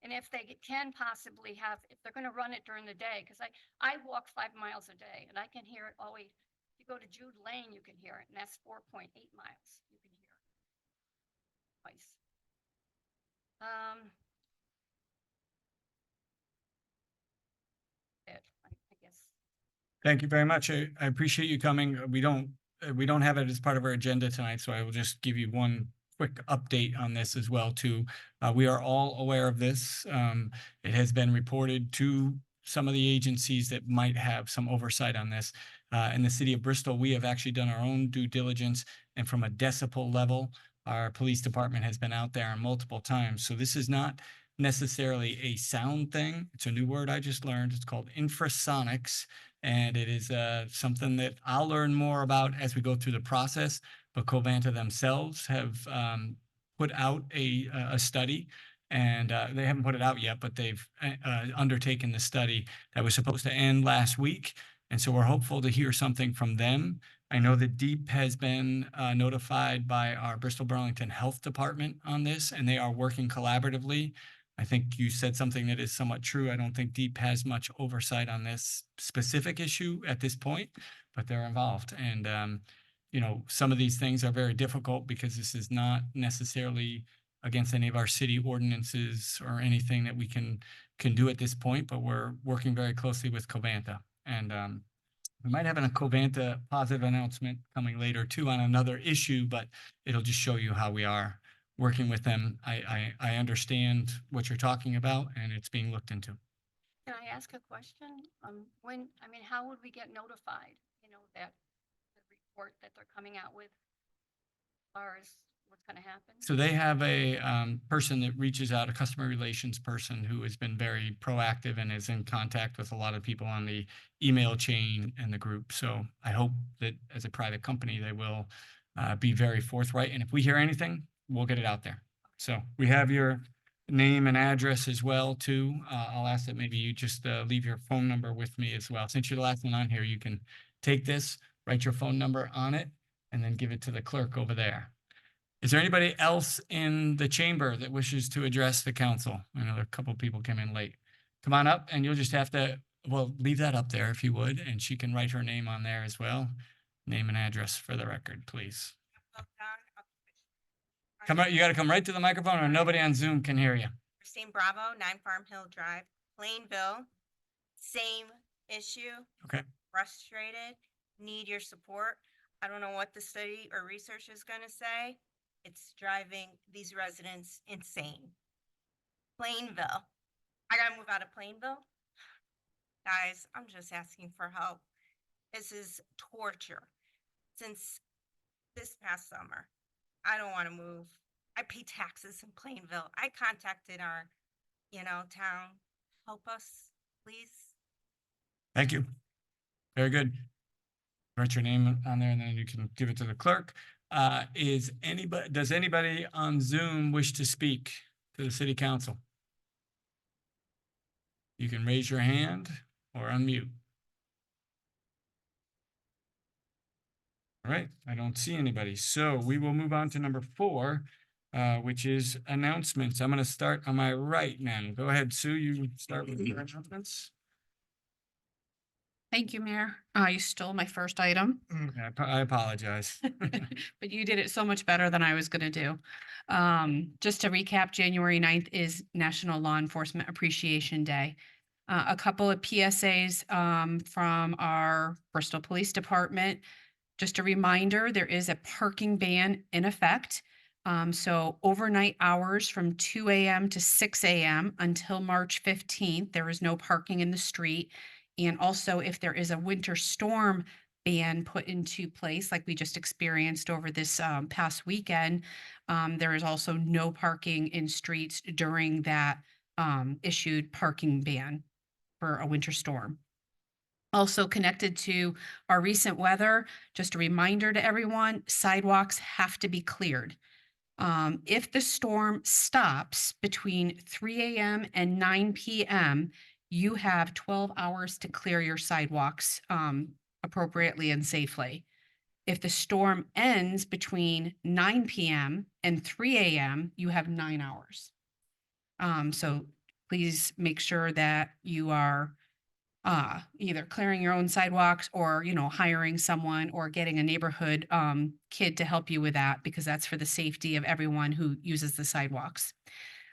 And if they can possibly if they're going to run it during the day, because I walk 5 miles a day and I can hear it always. If you go to Jude Lane, you can hear it, and that's 4.8 miles. You can hear it. twice. I guess. Thank you very much. I appreciate you coming. We don't have it as part of our agenda tonight, so I will just give you one quick update on this as well too. We are all aware of this. It has been reported to some of the agencies that might have some oversight on this. In the city of Bristol, we have actually done our own due diligence, and from a decibel level, our police department has been out there multiple times. So this is not necessarily a sound thing. It's a new word I just learned. It's called infrasonics. And it is something that I'll learn more about as we go through the process. But Covanta themselves have put out a study, and they haven't put it out yet, but they've undertaken the study that was supposed to end last week. And so we're hopeful to hear something from them. I know that DEEP has been notified by our Bristol Burlington Health Department on this, and they are working collaboratively. I think you said something that is somewhat true. I don't think DEEP has much oversight on this specific issue at this point, but they're involved. And, you know, some of these things are very difficult because this is not necessarily against any of our city ordinances or anything that we can do at this point, but we're working very closely with Covanta. And we might have a Covanta positive announcement coming later too on another issue, but it'll just show you how we are working with them. I understand what you're talking about, and it's being looked into. Can I ask a question? How would we get notified, that the report that they're coming out with as far as what's going to happen? So they have a person that reaches out, a customer relations person who has been very proactive and is in contact with a lot of people on the email chain and the group. So I hope that as a private company, they will be very forthright. And if we hear anything, we'll get it out there. So we have your name and address as well too. I'll ask that maybe you just leave your phone number with me as well. Since you're the last one on here, you can take this, write your phone number on it, and then give it to the clerk over there. Is there anybody else in the chamber that wishes to address the council? I know a couple of people came in late. Come on up, and you'll just have to, well, leave that up there if you would, and she can write her name on there as well. Name and address for the record, please. Come out, you got to come right to the microphone or nobody on Zoom can hear you. Christine Bravo, 9 Farm Hill Drive, Plainville. Same issue. Okay. Frustrated, need your support. I don't know what the study or research is going to say. It's driving these residents insane. Plainville. I got to move out of Plainville. Guys, I'm just asking for help. This is torture. Since this past summer, I don't want to move. I pay taxes in Plainville. I contacted our, town. Help us, please. Thank you. Very good. Write your name on there and then you can give it to the clerk. Does anybody on Zoom wish to speak to the city council? You can raise your hand or unmute. All right, I don't see anybody. So we will move on to number 4, which is announcements. I'm going to start on my right now. Go ahead, Sue, you start with your announcements. Thank you, Mayor. You stole my first item. I apologize. But you did it so much better than I was going to do. Just to recap, January 9th is National Law Enforcement Appreciation Day. A couple of PSAs from our Bristol Police Department. Just a reminder, there is a parking ban in effect. So overnight hours from 2 a.m. to 6 a.m. until March 15th, there is no parking in the street. And also, if there is a winter storm ban put into place, like we just experienced over this past weekend, there is also no parking in streets during that issued parking ban for a winter storm. Also connected to our recent weather, just a reminder to everyone, sidewalks have to be cleared. If the storm stops between 3 a.m. and 9 p.m., you have 12 hours to clear your sidewalks appropriately and safely. If the storm ends between 9 p.m. and 3 a.m., you have 9 hours. So please make sure that you are either clearing your own sidewalks or, hiring someone or getting a neighborhood kid to help you with that, because that's for the safety of everyone who uses the sidewalks.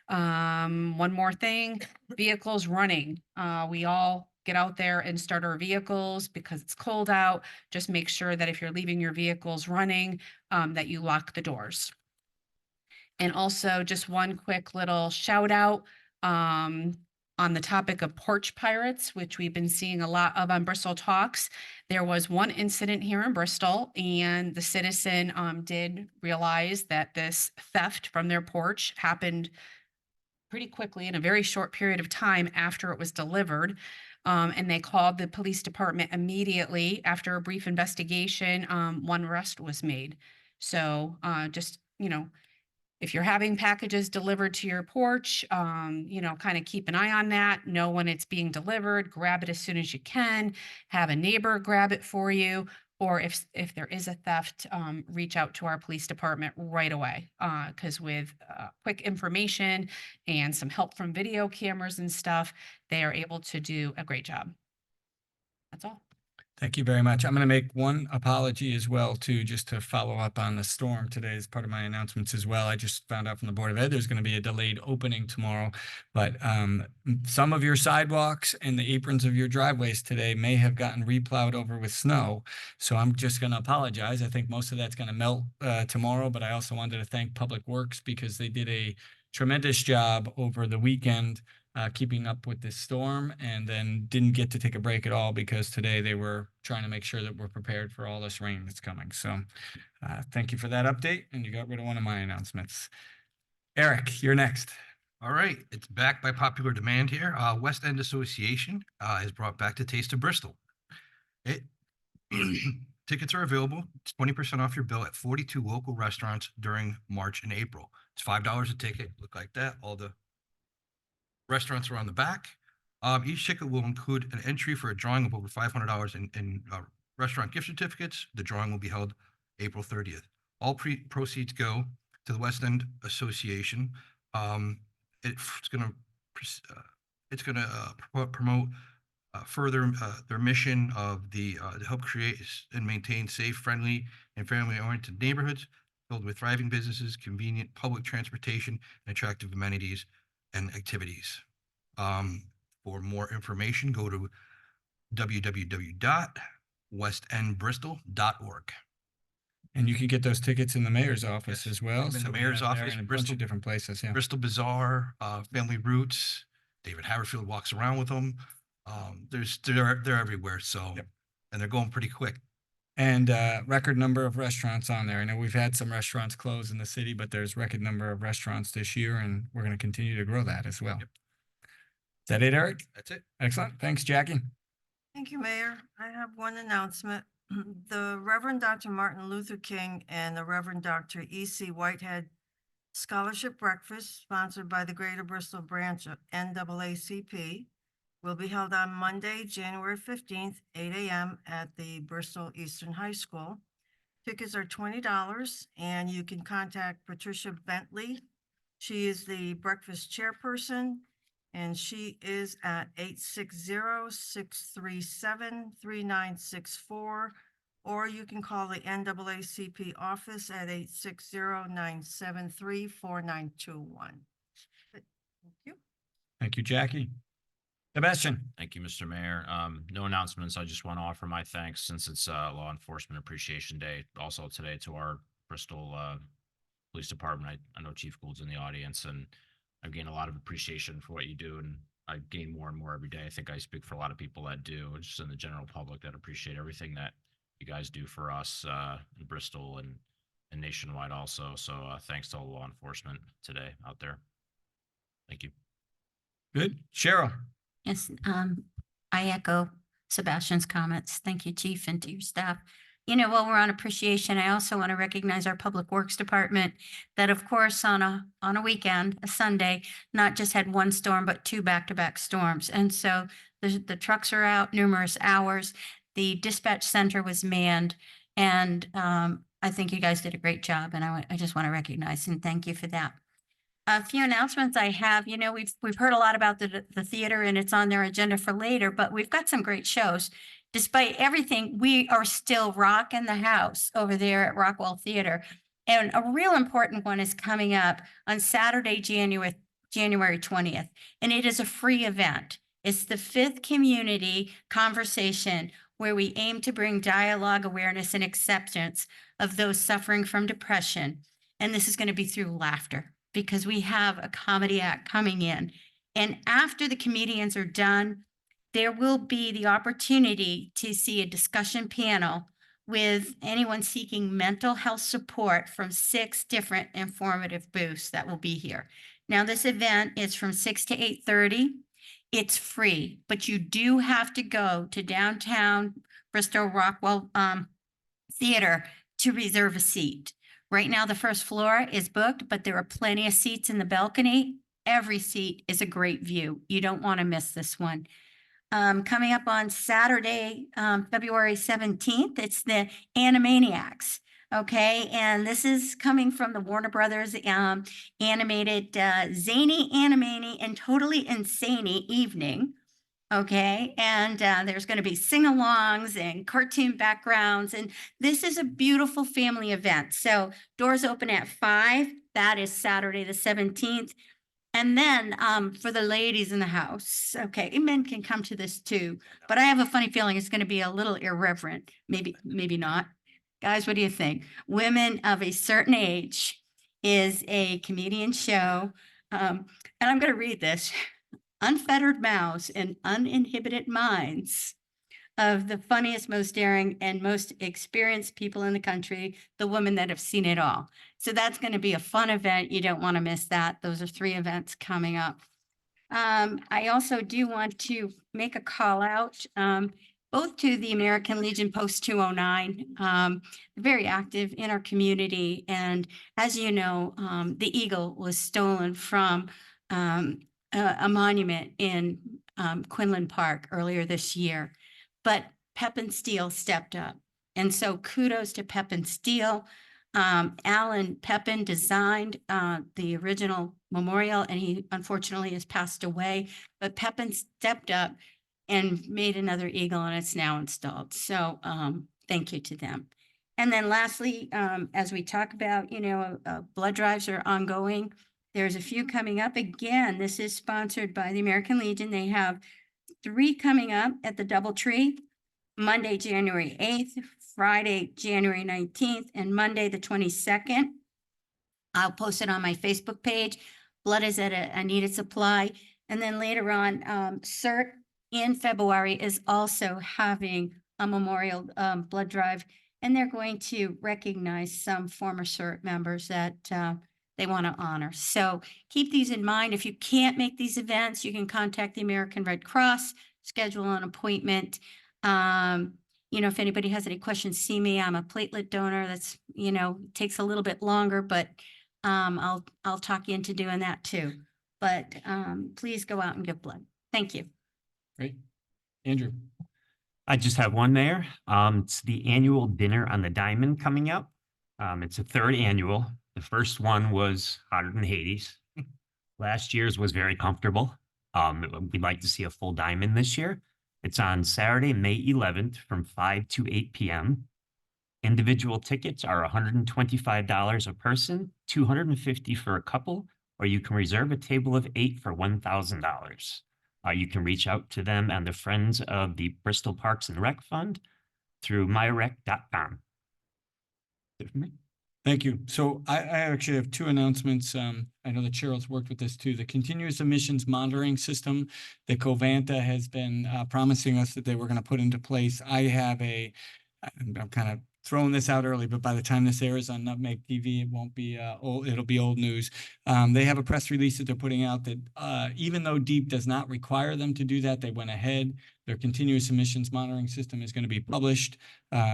One more thing, vehicles running. We all get out there and start our vehicles because it's cold out. Just make sure that if you're leaving your vehicles running, that you lock the doors. And also just one quick little shout out on the topic of porch pirates, which we've been seeing a lot of on Bristol Talks. There was one incident here in Bristol, and the citizen did realize that this theft from their porch happened pretty quickly in a very short period of time after it was delivered. And they called the police department immediately. After a brief investigation, one arrest was made. So just, if you're having packages delivered to your porch, kind of keep an eye on that. Know when it's being delivered, grab it as soon as you can, have a neighbor grab it for you. Or if there is a theft, reach out to our police department right away. Because with quick information and some help from video cameras and stuff, they are able to do a great job. That's all. Thank you very much. I'm going to make one apology as well, too, just to follow up on the storm today as part of my announcements as well. I just found out from the Board of Ed there's going to be a delayed opening tomorrow, but some of your sidewalks and the aprons of your driveways today may have gotten replowed over with snow. So I'm just going to apologize. I think most of that's going to melt tomorrow, but I also wanted to thank Public Works because they did a tremendous job over the weekend keeping up with this storm, and then didn't get to take a break at all because today they were trying to make sure that we're prepared for all this rain that's coming. So thank you for that update, and you got rid of one of my announcements. Eric, you're next. All right, it's back by popular demand here. West End Association has brought back the Taste of Bristol. Tickets are available. It's 20% off your bill at 42 local restaurants during March and April. It's $5 a ticket. Look like that. All the restaurants are on the back. Each ticket will include an entry for a drawing of over $500 in restaurant gift certificates. The drawing will be held April 30th. All proceeds go to the West End Association. It's going to promote further their mission of to help create and maintain safe, friendly, and family-oriented neighborhoods filled with thriving businesses, convenient public transportation, and attractive amenities and activities. For more information, go to www.westendbristol.org. And you can get those tickets in the mayor's office as well. In the So we mayor's have there office, in a bunch Bristol- of different places. Yeah. Bristol Bazaar, Family Roots, David Haverfield walks around with them. They're everywhere. So, and they're going pretty quick. And record number of restaurants on there. I know we've had some restaurants close in the city, but there's record number of restaurants this year, and we're going to continue to grow that as well. Yep. Is that it, Eric? That's it. Excellent. Thanks, Jackie. Thank you, Mayor. I have one announcement. The Reverend Dr. Martin Luther King and the Reverend Dr. E.C. Whitehead Scholarship Breakfast, sponsored by the Greater Bristol Branch of NAACP, will be held on Monday, January 15th, 8 a.m. at the Bristol Eastern High School. Tickets are $20, and you can contact Patricia Bentley. She is the breakfast chairperson, and she is at 860-637-3964, or you can call the NAACP office at 860-973-4921. Thank you. Thank you, Jackie. Sebastian. Thank you, Mr. Mayor. No announcements. I just want to offer my thanks since it's Law Enforcement Appreciation Day. Also today to our Bristol Police Department. I know Chief Gould's in the audience, and I've gained a lot of appreciation for what you do, and I gain more and more every day. I think I speak for a lot of people that do, just in the general public, that appreciate everything that you guys do for us in Bristol and nationwide also. So thanks to all law enforcement today out there. Thank you. Good. Cheryl. Yes, I echo Sebastian's comments. Thank you, Chief, and to your staff. While we're on appreciation, I also want to recognize our Public Works Department that, of course, on a weekend, a Sunday, not just had one storm, but two back-to-back storms. And so the trucks are out numerous hours. The dispatch center was manned, and I think you guys did a great job, and I just want to recognize and thank you for that. A few announcements I have, you know, we've heard a lot about the theater and it's on their agenda for later, but we've got some great shows. Despite everything, we are still rocking the house over there at Rockwell Theater. And a real important one is coming up on Saturday, January 20th, and it is a free event. It's the 5th community conversation where we aim to bring dialogue, awareness, and acceptance of those suffering from depression. And this is going to be through laughter because we have a comedy act coming in. And after the comedians are done, there will be the opportunity to see a discussion panel with anyone seeking mental health support from 6 different informative booths that will be here. Now, this event is from 6 to 8:30. It's free, but you do have to go to downtown Bristol Rockwell Theater to reserve a seat. Right now, the first floor is booked, but there are plenty of seats in the balcony. Every seat is a great view. You don't want to miss this one. Coming up on Saturday, February 17th, it's the Animaniacs. Okay, and this is coming from the Warner Brothers animated zany, animani, and totally insane evening. Okay, and there's going to be sing-alongs and cartoon backgrounds, and this is a beautiful family event. So doors open at 5. That is Saturday the 17th. And then for the ladies in the house, okay, men can come to this too, but I have a funny feeling it's going to be a little irreverent. Maybe not. Guys, what do you think? Women of a Certain Age is a comedian show. And I'm going to read this. Unfettered mouths and uninhibited minds of the funniest, most daring, and most experienced people in the country, the women that have seen it all. So that's going to be a fun event. You don't want to miss that. Those are 3 events coming up. I also do want to make a call out, both to the American Legion Post 209, very active in our community. And as you know, the eagle was stolen from a monument in Quinlan Park earlier this year. But Pepin Steele stepped up. And so kudos to Pepin Steele. Alan Pepin designed the original memorial, and he unfortunately has passed away. But Pepin stepped up and made another eagle, and it's now installed. So thank you to them. And then lastly, as we talk about, you know, blood drives are ongoing. There's a few coming up. Again, this is sponsored by the American Legion. They have 3 coming up at the DoubleTree, Monday, January 8th, Friday, January 19th, and Monday, the 22nd. I'll post it on my Facebook page. Blood is at a needed supply. And then later on, CERT in February is also having a memorial blood drive, and they're going to recognize some former CERT members that they want to honor. So keep these in mind. If you can't make these events, you can contact the American Red Cross, schedule an appointment. You know, if anybody has any questions, see me. I'm a platelet donor. That's, you know, takes a little bit longer, but I'll talk you into doing that too. But please go out and give blood. Thank you. Great. Andrew. I just have one, Mayor. It's the annual Dinner on the Diamond coming up. It's a 3rd annual. The first one was hotter than Hades. Last year's was very comfortable. We'd like to see a full diamond this year. It's on Saturday, May 11th from 5 to 8 p.m. Individual tickets are $125 a person, $250 for a couple, or you can reserve a table of 8 for $1,000. You can reach out to them and the Friends of the Bristol Parks and Rec Fund through myrec.com. Thank you. So I actually have 2 announcements. I know that Cheryl's worked with this too. The continuous emissions monitoring system that Covanta has been promising us that they were going to put into place. I'm kind of throwing this out early, but by the time this airs on Nutmeg TV, it won't be old. It'll be old news. They have a press release that they're putting out that even though DEEP does not require them to do that, they went ahead. their continuous emissions monitoring system is going to be published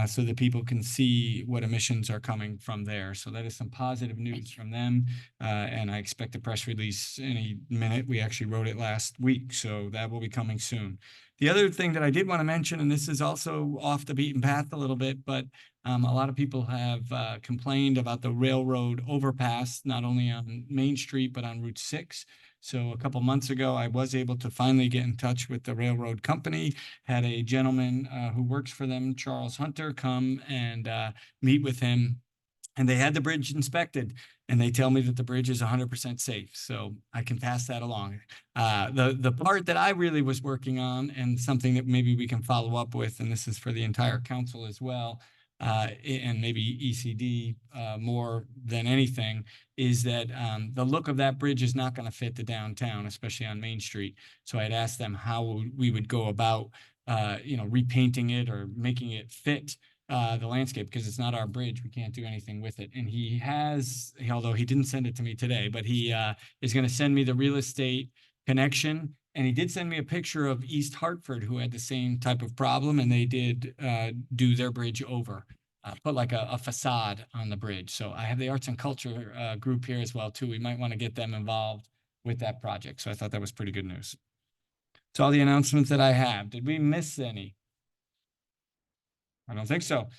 so that people can see what emissions are coming from there. So that is some positive news from them. And I expect a press release any minute. We actually wrote it last week, so that will be coming soon. The other thing that I did want to mention, and this is also off the beaten path a little bit, but a lot of people have complained about the railroad overpass, not only on Main Street, but on Route 6. So a couple months ago, I was able to finally get in touch with the railroad company, had a gentleman who works for them, Charles Hunter, come and meet with him. And they had the bridge inspected, and they tell me that the bridge is 100% safe. So I can pass that along. The part that I really was working on, and something that maybe we can follow up with, and this is for the entire council as well, and maybe ECD more than anything, is that the look of that bridge is not going to fit the downtown, especially on Main Street. So I'd asked them how we would go about, repainting it or making it fit the landscape, because it's not our bridge. We can't do anything with it. And he has, although he didn't send it to me today, but he is going to send me the real estate connection. And he did send me a picture of East Hartford, who had the same type of problem, and they did do their bridge over, put like a facade on the bridge. So I have the arts and culture group here as well too. We might want to get them involved with that project. So I thought that was pretty good news. It's all the announcements that I have. Did we miss any? I don't think so.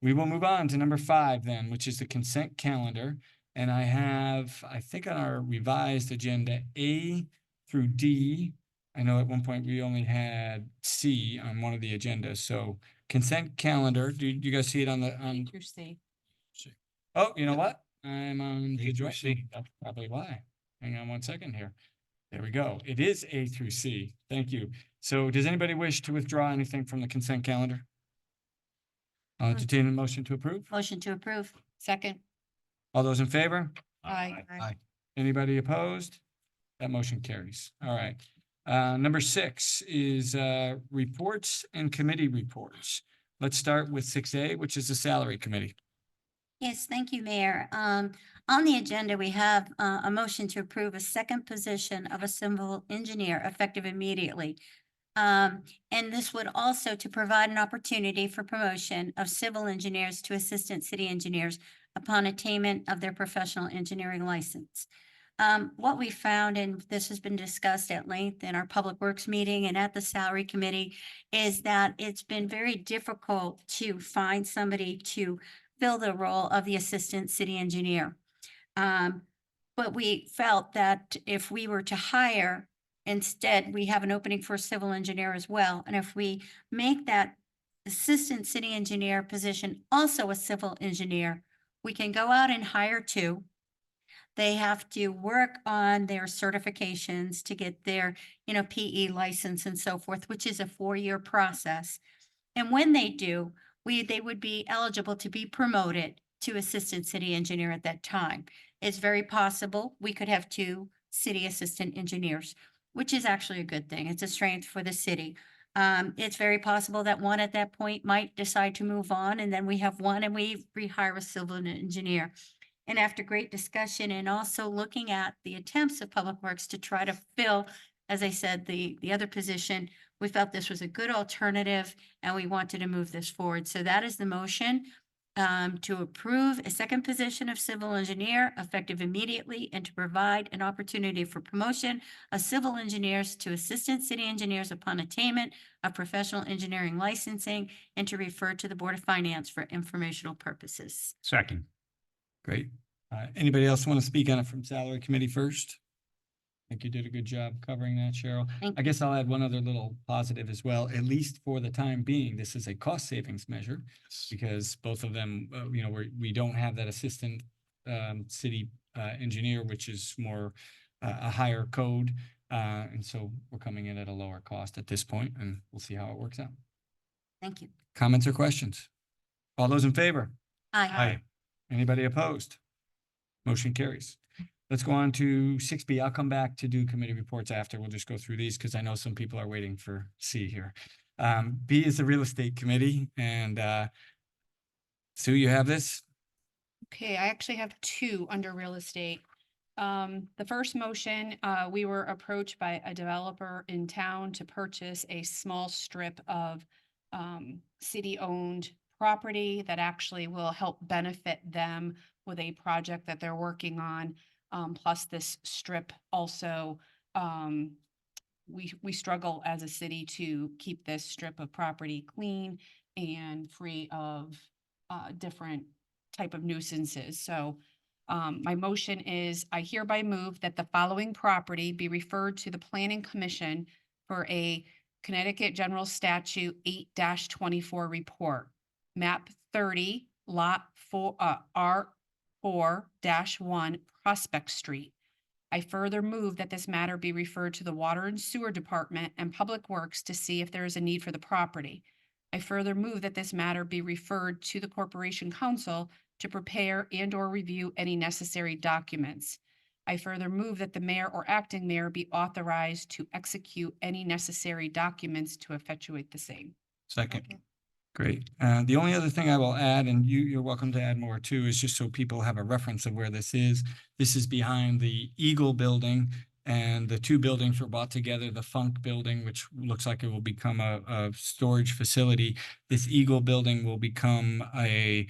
We will move on to number 5 then, which is the consent calendar. And I have, I think on our revised agenda, A through D. I know at one point we only had C on one of the agendas. So consent calendar, do you guys see it on the, Through C. oh, you know what? I'm on the joint meeting. That's probably why. Hang on one second here. There we go. It is A through C. Thank you. So does anybody wish to withdraw anything from the consent calendar? I'll entertain a motion to approve. Motion to approve. Second. All those in favor? Aye. Anybody opposed? That motion carries. All right. Number 6 is reports and committee reports. Let's start with 6A, which is the salary committee. Yes, thank you, Mayor. On the agenda, we have a motion to approve a second position of a civil engineer effective immediately. And this would also to provide an opportunity for promotion of civil engineers to assistant city engineers upon attainment of their professional engineering license. What we found, and this has been discussed at length in our Public Works meeting and at the Salary Committee, is that it's been very difficult to find somebody to fill the role of the assistant city engineer. But we felt that if we were to hire, instead, we have an opening for a civil engineer as well. And if we make that assistant city engineer position also a civil engineer, we can go out and hire 2. They have to work on their certifications to get their, PE license and so forth, which is a 4-year process. And when they do, they would be eligible to be promoted to assistant city engineer at that time. It's very possible we could have 2 city assistant engineers, which is actually a good thing. It's a strength for the city. It's very possible that one at that point might decide to move on, and then we have one and we rehire a civil engineer. And after great discussion and also looking at the attempts of Public Works to try to fill, as I said, the other position, we felt this was a good alternative and we wanted to move this forward. So that is the motion to approve a second position of civil engineer effective immediately and to provide an opportunity for promotion of civil engineers to assistant city engineers upon attainment of professional engineering licensing and to refer to the Board of Finance for informational purposes. Second. Great. Anybody else want to speak on it from salary committee first? I think you did a good job covering that, Cheryl. I guess I'll add one other little positive as well. At least for the time being, this is a cost savings measure because both of them, we don't have that assistant city engineer, which is more a higher code. And so we're coming in at a lower cost at this point, and we'll see how it works out. Thank you. Comments or questions? All those in favor? Aye. Anybody opposed? Motion carries. Let's go on to 6B. I'll come back to do committee reports after. We'll just go through these because I know some people are waiting for C here. B is the real estate committee. And Sue, you have this? Okay, I actually have 2 under real estate. The first motion, we were approached by a developer in town to purchase a small strip of city-owned property that actually will help benefit them with a project that they're working on. Plus this strip also, we struggle as a city to keep this strip of property clean and free of different type of nuisances. So my motion is I hereby move that the following property be referred to the Planning Commission for a Connecticut General Statute 8-24 report. Map 30, Lot 4, R4-1, Prospect Street. I further move that this matter be referred to the Water and Sewer Department and Public Works to see if there is a need for the property. I further move that this matter be referred to the Corporation Council to prepare and or review any necessary documents. I further move that the mayor or acting mayor be authorized to execute any necessary documents to effectuate the same. Second. Great. The only other thing I will add, and you're welcome to add more too, is just so people have a reference of where this is. This is behind the Eagle Building, and the two buildings were brought together, the Funk Building, which looks like it will become a storage facility. This Eagle Building will become a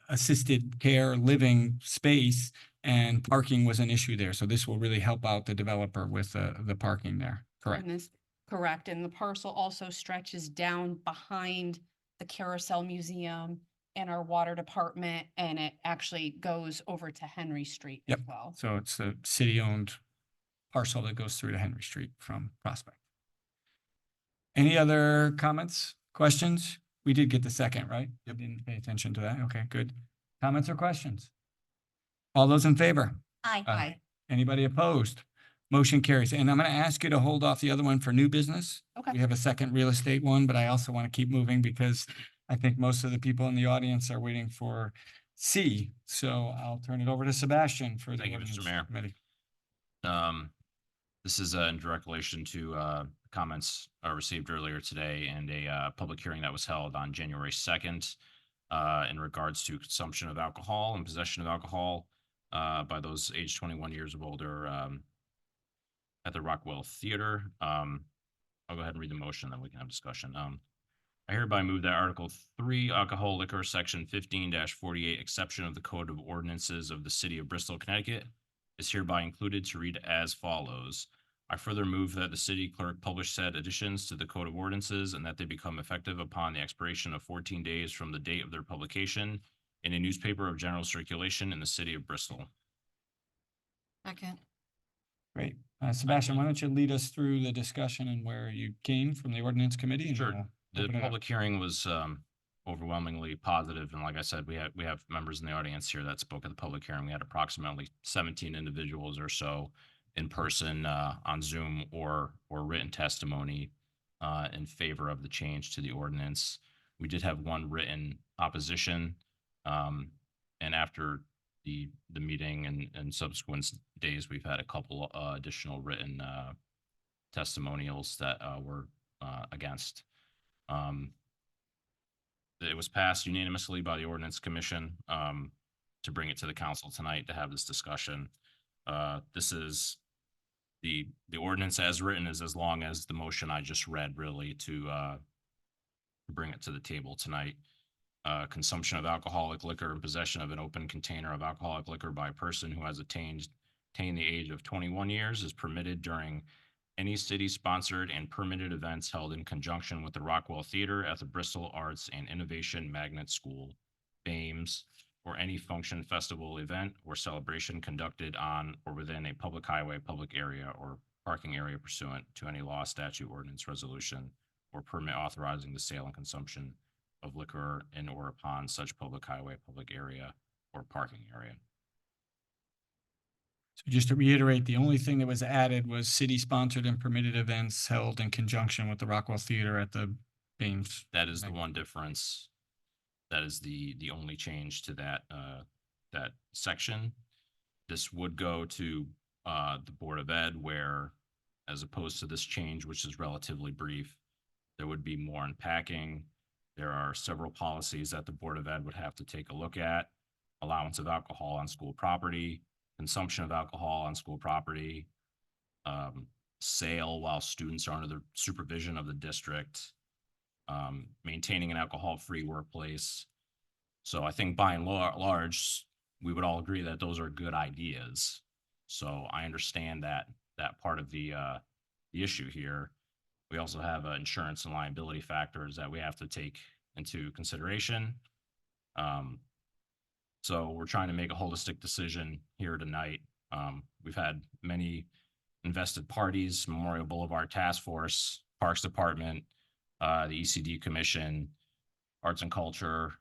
assisted care living space, and parking was an issue there. So this will really help out the developer with the parking there. Correct. And this, correct. And the parcel also stretches down behind the Carousel Museum and our water department, and it actually goes over to Henry Street as Yep. well. So it's a city-owned parcel that goes through to Henry Street from Prospect. Any other comments, questions? We did get the second, right? I didn't pay attention to that. Okay, good. Comments or questions? All those in favor? Aye. Aye. Anybody opposed? Motion carries. And I'm going to ask you to hold off the other one for new business. Okay. We have a second real estate one, but I also want to keep moving because I think most of the people in the audience are waiting for C. So I'll turn it over to Sebastian for the Thank you, Mr. ordinance Mayor. committee. This is in direct relation to comments received earlier today and a public hearing that was held on January 2nd in regards to consumption of alcohol and possession of alcohol by those aged 21 years or older at the Rockwell Theater. I'll go ahead and read the motion, then we can have discussion. I hereby move that Article 3, Alcohol Liquor, Section 15-48, exception of the Code of Ordinances of the City of Bristol, Connecticut, is hereby included to read as follows. I further move that the city clerk publish said additions to the Code of Ordinances and that they become effective upon the expiration of 14 days from the date of their publication in a newspaper of general circulation in the City of Bristol. Second. Great. Sebastian, why don't you lead us through the discussion and where you came from the ordinance committee? And Sure. then we'll The open it up. public hearing was overwhelmingly positive, and like I said, we have members in the audience here that spoke at the public hearing. We had approximately 17 individuals or so in person, on Zoom or written testimony in favor of the change to the ordinance. We did have one written opposition, and after the meeting and subsequent days, we've had a couple additional written testimonials that were against. It was passed unanimously by the ordinance commission to bring it to the council tonight to have this discussion. This is the ordinance as written is as long as the motion I just read, really, to bring it to the table tonight. Consumption of alcoholic liquor and possession of an open container of alcoholic liquor by a person who has attained the age of 21 years is permitted during any city-sponsored and permitted events held in conjunction with the Rockwell Theater at the Bristol Arts and Innovation Magnet School, BAMES, or any function, festival, event, or celebration conducted on or within a public highway, public area, or parking area pursuant to any law, statute, ordinance, resolution, or permit authorizing the sale and consumption of liquor in or upon such public highway, public area, or parking area. So just to reiterate, the only thing that was added was city-sponsored and permitted events held in conjunction with the Rockwell Theater at the Bames. That is the one difference. That is the only change to that section. This would go to the Board of Ed, where, as opposed to this change, which is relatively brief, there would be more unpacking. There are several policies that the Board of Ed would have to take a look at. Allowance of alcohol on school property, consumption of alcohol on school property, sale while students are under the supervision of the district, maintaining an alcohol-free workplace. So I think by and large, we would all agree that those are good ideas. So I understand that part of the issue here. We also have insurance and liability factors that we have to take into consideration. So we're trying to make a holistic decision here tonight. We've had many invested parties, Memorial Boulevard Task Force, Parks Department, the ECD Commission, Arts and Culture.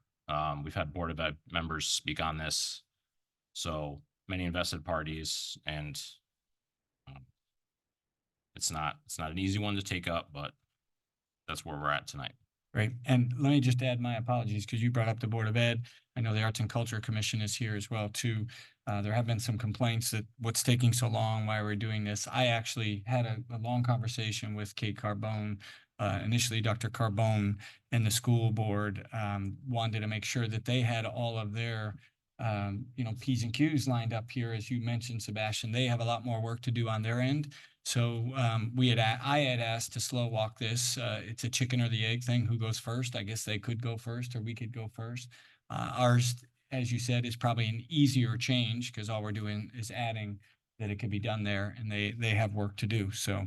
We've had Board of Ed members speak on this. So many invested parties, and it's not an easy one to take up, but that's where we're at tonight. Right. And let me just add my apologies because you brought up the Board of Ed. I know the Arts and Culture Commission is here as well too. There have been some complaints that what's taking so long, why we're doing this. I actually had a long conversation with Kate Carbone. Initially, Dr. Carbone and the school board wanted to make sure that they had all of their P's and Q's lined up here. As you mentioned, Sebastian, they have a lot more work to do on their end. So I had asked to slow walk this. It's a chicken or the egg thing. Who goes first? I guess they could go first, or we could go first. Ours, as you said, is probably an easier change because all we're doing is adding that it could be done there, and they have work to do. So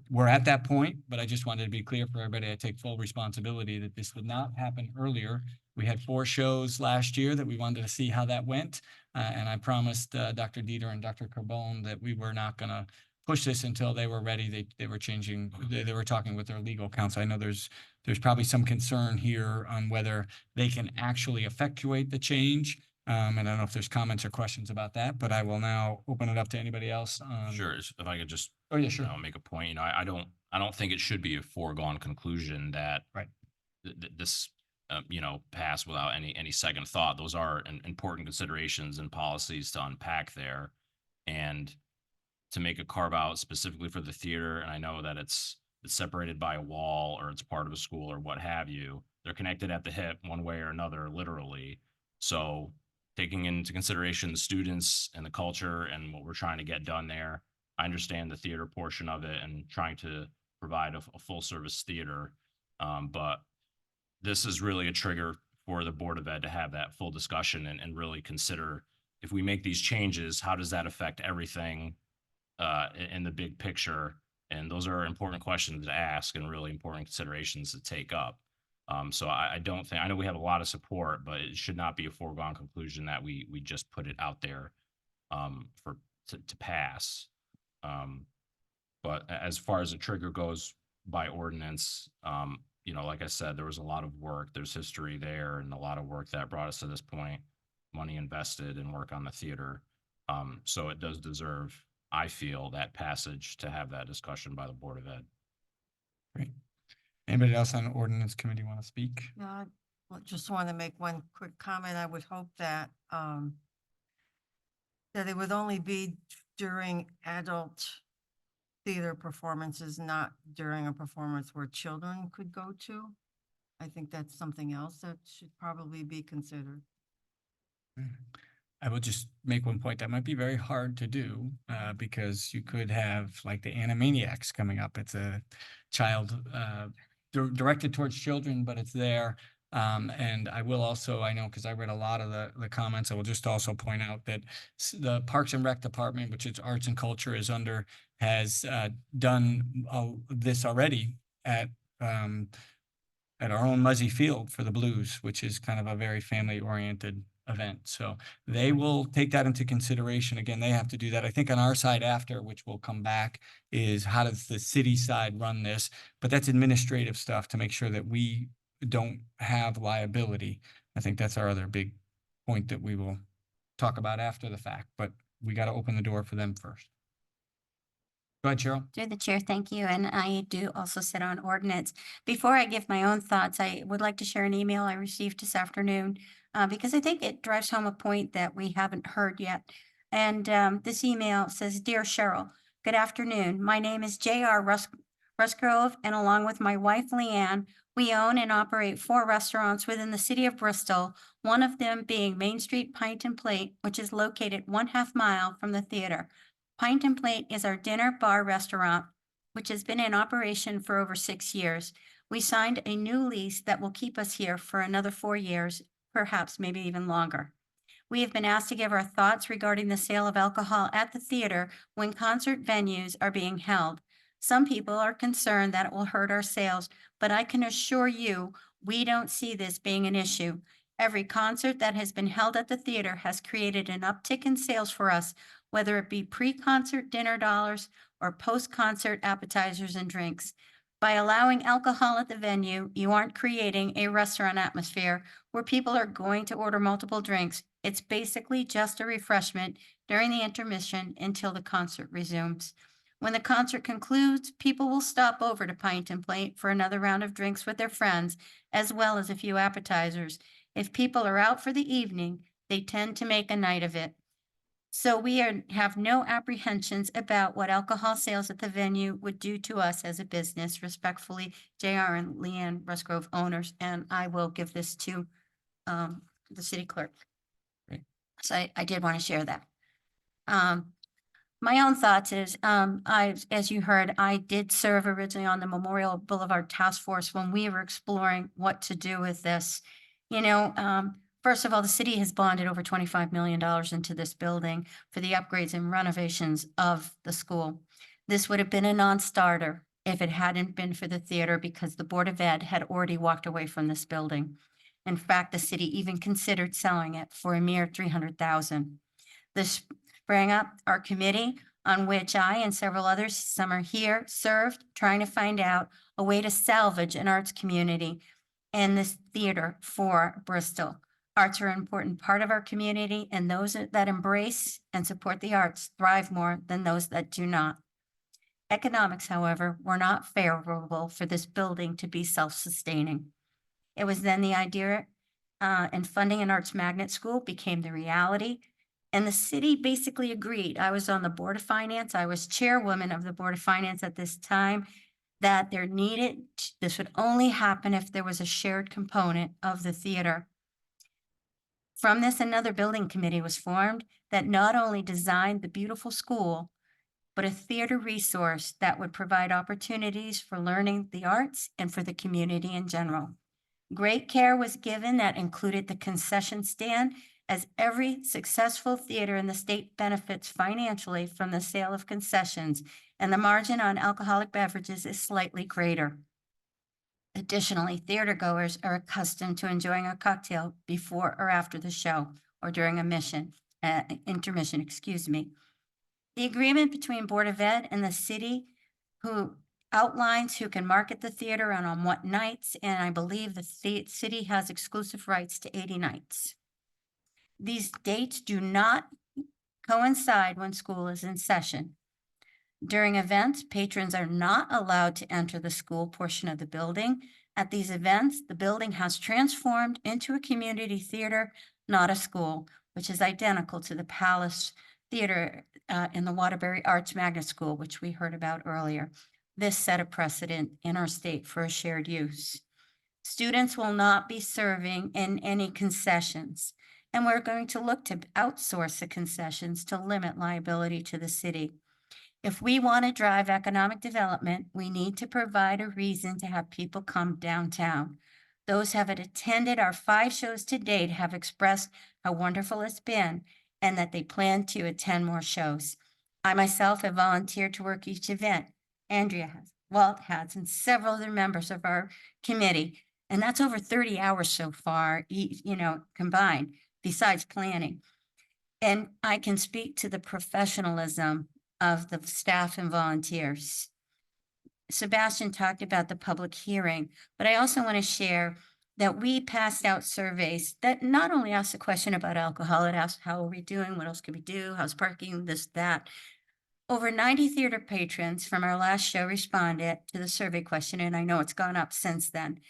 we're at that point, but I just wanted to be clear for everybody. I take full responsibility that this did not happen earlier. We had 4 shows last year that we wanted to see how that went, and I promised Dr. Dieter and Dr. Carbone that we were not going to push this until they were ready. They were changing, they were talking with their legal counsel. I know there's probably some concern here on whether they can actually effectuate the change. And I don't know if there's comments or questions about that, but I will now open it up to anybody else. Sure. If I could just Oh yeah, sure. make a point. I don't think it should be a foregone conclusion that Right. This pass without any second thought. Those are important considerations and policies to unpack there, and to make a carve out specifically for the theater. And I know that it's separated by a wall, or it's part of a school, or what have you. They're connected at the hip one way or another, literally. So taking into consideration the students and the culture and what we're trying to get done there, I understand the theater portion of it and trying to provide a full service theater. But this is really a trigger for the Board of Ed to have that full discussion and really consider, if we make these changes, how does that affect everything in the big picture? And those are important questions to ask and really important considerations to take up. So I don't think, I know we have a lot of support, but it should not be a foregone conclusion that we just put it out there to pass. But as far as the trigger goes by ordinance, like I said, there was a lot of work, there's history there, and a lot of work that brought us to this point, money invested and work on the theater. So it does deserve, I feel, that passage to have that discussion by the Board of Ed. Great. Anybody else on the ordinance committee want to speak? No, I just want to make one quick comment. I would hope that that it would only be during adult theater performances, not during a performance where children could go to. I think that's something else that should probably be considered. I will just make one point that might be very hard to do because you could have like the Animaniacs coming up. It's a child directed towards children, but it's there. And I will also, I know because I read a lot of the comments, I will just also point out that the Parks and Rec Department, which is Arts and Culture is under, has done this already at our own Muzzy Field for the Blues, which is kind of a very family-oriented event. So they will take that into consideration. Again, they have to do that. I think on our side after, which will come back, is how does the city side run this? But that's administrative stuff to make sure that we don't have liability. I think that's our other big point that we will talk about after the fact, but we got to open the door for them first. Go ahead, Cheryl. Through the chair, thank you. And I do also sit on ordinance. Before I give my own thoughts, I would like to share an email I received this afternoon because I think it drives home a point that we haven't heard yet. And this email says, "Dear Cheryl, good afternoon. My name is J.R. Russ Grove, and along with my wife Leanne, we own and operate 4 restaurants within the city of Bristol, one of them being Main Street Pint and Plate, which is located 1/2 mile from the theater. Pint and Plate is our dinner bar restaurant, which has been in operation for over 6 years. We signed a new lease that will keep us here for another 4 years, perhaps maybe even longer. We have been asked to give our thoughts regarding the sale of alcohol at the theater when concert venues are being held. Some people are concerned that it will hurt our sales, but I can assure you, we don't see this being an issue. Every concert that has been held at the theater has created an uptick in sales for us, whether it be pre-concert dinner dollars or post-concert appetizers and drinks. By allowing alcohol at the venue, you aren't creating a restaurant atmosphere where people are going to order multiple drinks. It's basically just a refreshment during the intermission until the concert resumes. When the concert concludes, people will stop over to Pint and Plate for another round of drinks with their friends, as well as a few appetizers. If people are out for the evening, they tend to make a night of it. So we have no apprehensions about what alcohol sales at the venue would do to us as a business. Respectfully, JR and Leanne Rusgrove owners, and I will give this to the city clerk. So I did want to share that. My own thoughts is, as you heard, I did serve originally on the Memorial Boulevard Task Force when we were exploring what to do with this. First of all, the city has bonded over $25 million into this building for the upgrades and renovations of the school. This would have been a non-starter if it hadn't been for the theater, because the Board of Ed had already walked away from this building. In fact, the city even considered selling it for a mere $300,000. This sprang up our committee, on which I and several others, some are here, served, trying to find out a way to salvage an arts community in this theater for Bristol. Arts are an important part of our community, and those that embrace and support the arts thrive more than those that do not. Economics, however, were not favorable for this building to be self-sustaining. It was then the idea and funding an arts magnet school became the reality, and the city basically agreed. I was on the Board of Finance. I was chairwoman of the Board of Finance at this time, that this would only happen if there was a shared component of the theater. From this, another building committee was formed that not only designed the beautiful school, but a theater resource that would provide opportunities for learning the arts and for the community in general. Great care was given that included the concession stand, as every successful theater in the state benefits financially from the sale of concessions, and the margin on alcoholic beverages is slightly greater. Additionally, theater goers are accustomed to enjoying a cocktail before or after the show, or during intermission, excuse me. The agreement between Board of Ed and the city, who outlines who can market the theater and on what nights, and I believe the city has exclusive rights to 80 nights. These dates do not coincide when school is in session. During events, patrons are not allowed to enter the school portion of the building. At these events, the building has transformed into a community theater, not a school, which is identical to the Palace Theater in the Waterbury Arts Magnet School, which we heard about earlier. This set a precedent in our state for a shared use. Students will not be serving in any concessions, and we're going to look to outsource the concessions to limit liability to the city. If we want to drive economic development, we need to provide a reason to have people come downtown. Those who have attended our 5 shows to date have expressed how wonderful it's been and that they plan to attend more shows. I myself have volunteered to work each event. Andrea has, Walt has, and several other members of our committee. And that's over 30 hours so far, combined, besides planning. And I can speak to the professionalism of the staff and volunteers. Sebastian talked about the public hearing, but I also want to share that we passed out surveys that not only asked a question about alcohol, it asked how are we doing, what else can we do, how's parking, this, that. Over 90 theater patrons from our last show responded to the survey question, and I know it's gone up since then.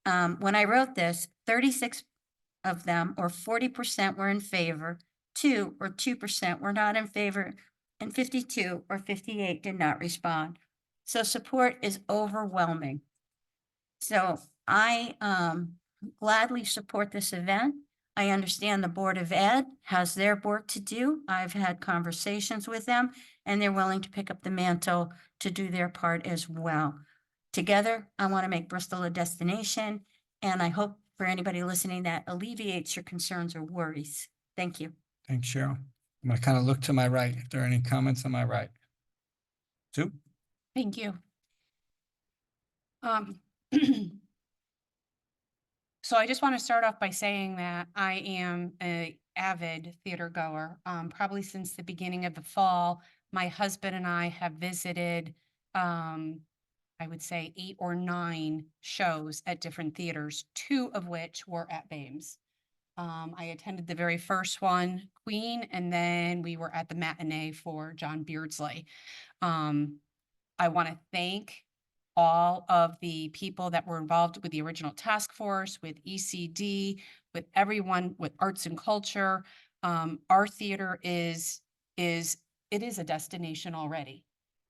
When I wrote this, 36 of them, or 40%, were in favor, 2 or 2% were not in favor, and 52 or 58 did not respond. So support is overwhelming. So I gladly support this event. I understand the Board of Ed has their work to do. I've had conversations with them and they're willing to pick up the mantle to do their part as well. Together, I want to make Bristol a destination, and I hope for anybody listening that alleviates your concerns or worries. Thank you. Thanks, Cheryl. I'm gonna kind of look to my right. If there are any comments on my right. Sue? Thank you. So I just want to start off by saying that I am a avid theater goer. Probably since the beginning of the fall, my husband and I have visited, I would say 8 or 9 shows at different theaters, 2 of which were at Bames. I attended the very first one, Queen, and then we were at the matinee for John Beardsley. I want to thank all of the people that were involved with the original task force, with ECD, with everyone, with arts and culture. Our theater is a destination already.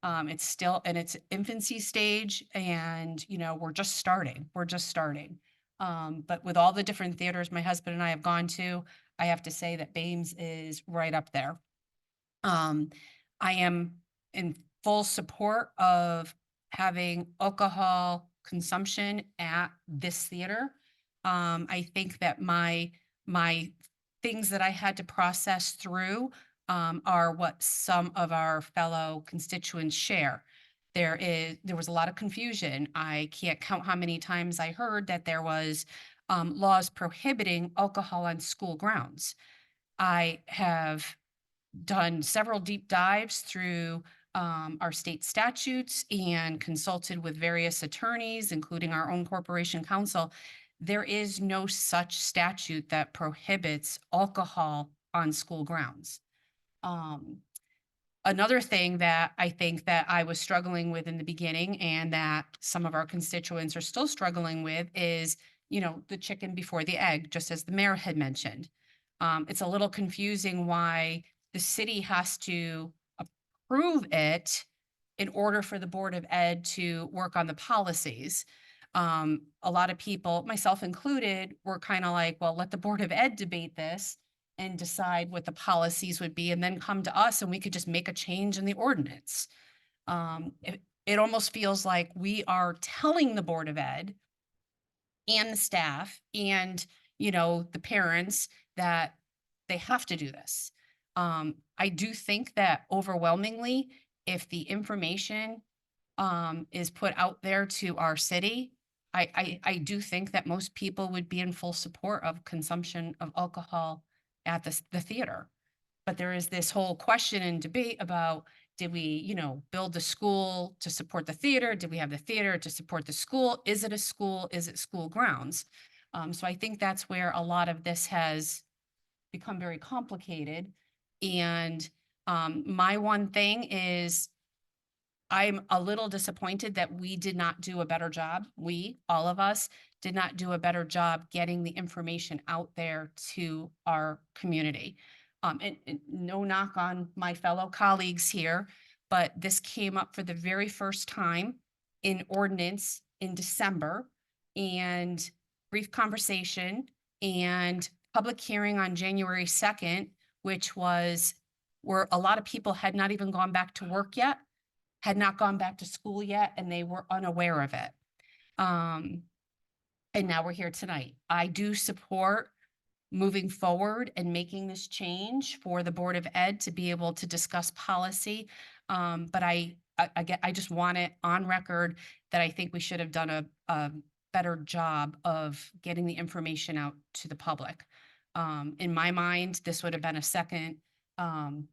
It's still in its infancy stage, and we're just starting. But with all the different theaters my husband and I have gone to, I have to say that Bames is right up there. I am in full support of having alcohol consumption at this theater. I think that my things that I had to process through are what some of our fellow constituents share. There was a lot of confusion. I can't count how many times I heard that there was laws prohibiting alcohol on school grounds. I have done several deep dives through our state statutes and consulted with various attorneys, including our own corporation counsel. There is no such statute that prohibits alcohol on school grounds. Another thing that I think that I was struggling with in the beginning, and that some of our constituents are still struggling with, is, the chicken before the egg, just as the mayor had mentioned. It's a little confusing why the city has to approve it in order for the Board of Ed to work on the policies. A lot of people, myself included, were kind of like, well, let the Board of Ed debate this and decide what the policies would be, and then come to us and we could just make a change in the ordinance. It almost feels like we are telling the Board of Ed and the staff and, the parents that they have to do this. I do think that overwhelmingly, if the information is put out there to our city, I do think that most people would be in full support of consumption of alcohol at the theater. But there is this whole question and debate about, did we, build the school to support the theater? Did we have the theater to support the school? Is it a school? Is it school grounds? So I think that's where a lot of this has become very complicated. And my one thing is, I'm a little disappointed that we did not do a better job. We, all of us, did not do a better job getting the information out there to our community. And no knock on my fellow colleagues here, but this came up for the very first time in ordinance in December, and brief conversation and public hearing on January 2nd, which was where a lot of people had not even gone back to work yet, had not gone back to school yet, and they were unaware of it. And now we're here tonight. I do support moving forward and making this change for the Board of Ed to be able to discuss policy. But I just want it on record that I think we should have done a better job of getting the information out to the public. In my mind, this would have been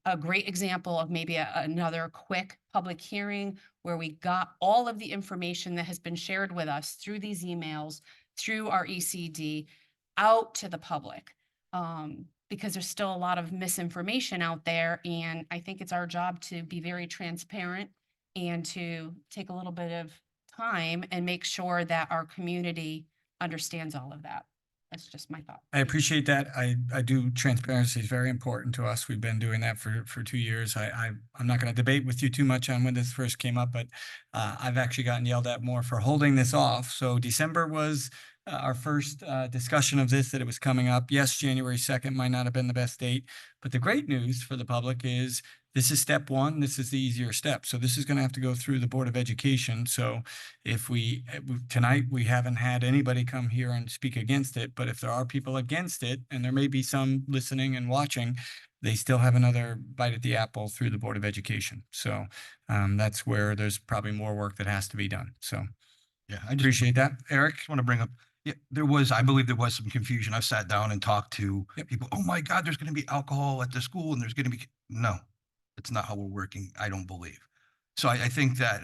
a great example of maybe another quick public hearing where we got all of the information that has been shared with us through these emails, through our ECD, out to the public. Because there's still a lot of misinformation out there, and I think it's our job to be very transparent and to take a little bit of time and make sure that our community understands all of that. That's just my thought. I appreciate that. I do, transparency is very important to us. We've been doing that for 2 years. I'm not going to debate with you too much on when this first came up, but I've actually gotten yelled at more for holding this off. So December was our first discussion of this, that it was coming up. Yes, January 2nd might not have been the best date, but the great news for the public is this is step one. This is the easier step. So this is going to have to go through the Board of Education. So if tonight, we haven't had anybody come here and speak against it, but if there are people against it, and there may be some listening and watching, they still have another bite at the apple through the Board of Education. So that's where there's probably more work that has to be done. So Yeah, I just appreciate that. Eric? want to bring up, yeah, I believe there was some confusion. I've sat down and talked to people. Oh my God, there's going to be alcohol at the school and there's going to be, no, it's not how we're working. I don't believe. So I think that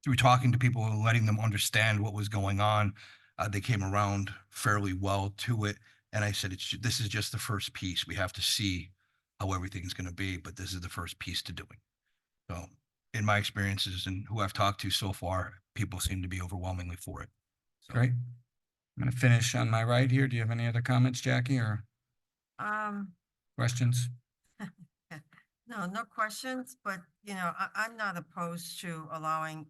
through talking to people and letting them understand what was going on, they came around fairly well to it. And I said, this is just the first piece. We have to see how everything's going to be, but this is the first piece to doing. So in my experiences and who I've talked to so far, people seem to be overwhelmingly for it. So, Great. I'm going to finish on my right here. Do you have any other comments, Jackie, or questions? No questions, but I'm not opposed to allowing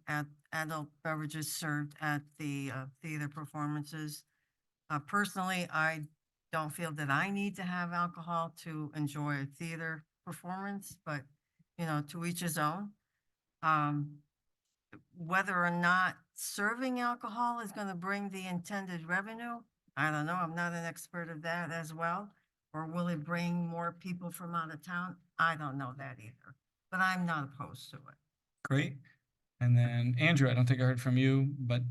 adult beverages served at the theater performances. Personally, I don't feel that I need to have alcohol to enjoy a theater performance, but to each his own. Whether or not serving alcohol is going to bring the intended revenue, I don't know. I'm not an expert of that as well. Or will it bring more people from out of town? I don't know that either, but I'm not opposed to it. Great. And then Andrew, I don't think I heard from you, but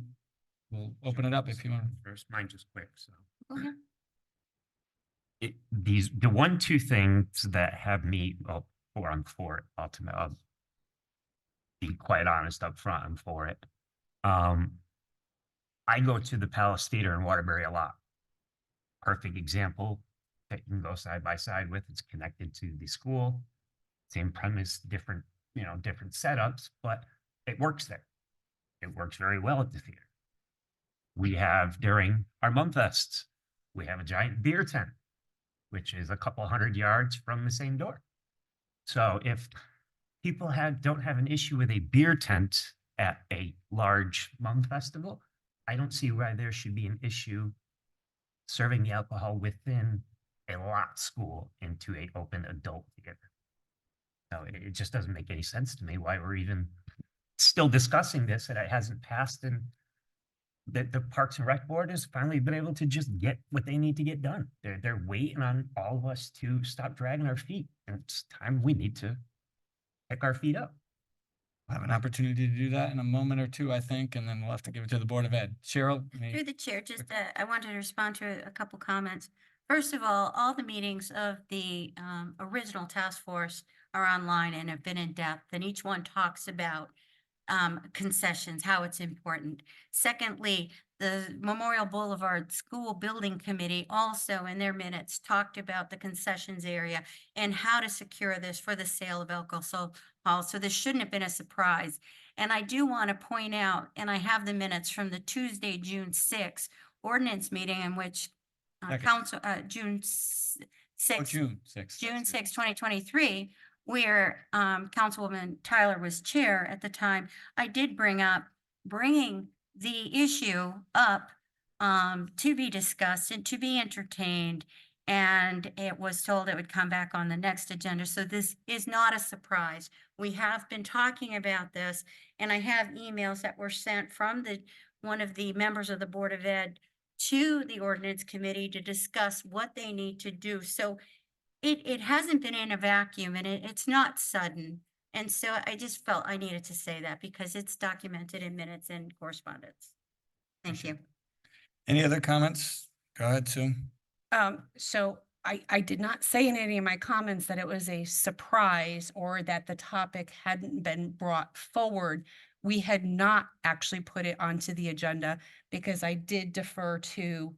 we'll open it up if you want. First, mine just quick, so. Go ahead. The 1-2 things that have me, or I'm for it, ultimately, I'll be quite honest up front, I'm for it. I go to the Palace Theater in Waterbury a lot. Perfect example that you can go side by side with. It's connected to the school, same premise, different setups, but it works there. It works very well at the theater. We have, during our Mumfests, we have a giant beer tent, which is a couple 100 yards from the same door. So if people don't have an issue with a beer tent at a large Mum festival, I don't see why there should be an issue serving the alcohol within a lot school into an open adult theater. No, it just doesn't make any sense to me why we're even still discussing this, and it hasn't passed, and the Parks and Rec Board has finally been able to just get what they need to get done. They're waiting on all of us to stop dragging our feet, and it's time we need to pick our feet up. We'll have an opportunity to do that in a moment or two, I think, and then we'll have to give it to the Board of Ed. Cheryl? Through the chair, just I wanted to respond to a couple comments. First of all the meetings of the original task force are online and have been in depth, and each one talks about concessions, how it's important. Secondly, the Memorial Boulevard School Building Committee also in their minutes talked about the concessions area and how to secure this for the sale of alcohol. So this shouldn't have been a surprise. And I do want to point out, and I have the minutes from the Tuesday, June 6th ordinance meeting in which council, June 6th. June 6th. June 6, 2023, where Councilwoman Tyler was chair at the time, I did bringing the issue up to be discussed and to be entertained. And it was told it would come back on the next agenda. So this is not a surprise. We have been talking about this, and I have emails that were sent from one of the members of the Board of Ed to the ordinance committee to discuss what they need to do. So it hasn't been in a vacuum, and it's not sudden. And so I just felt I needed to say that because it's documented in minutes and correspondence. Thank you. Any other comments? Go ahead, Sue. So I did not say in any of my comments that it was a surprise or that the topic hadn't been brought forward. We had not actually put it onto the agenda because I did defer to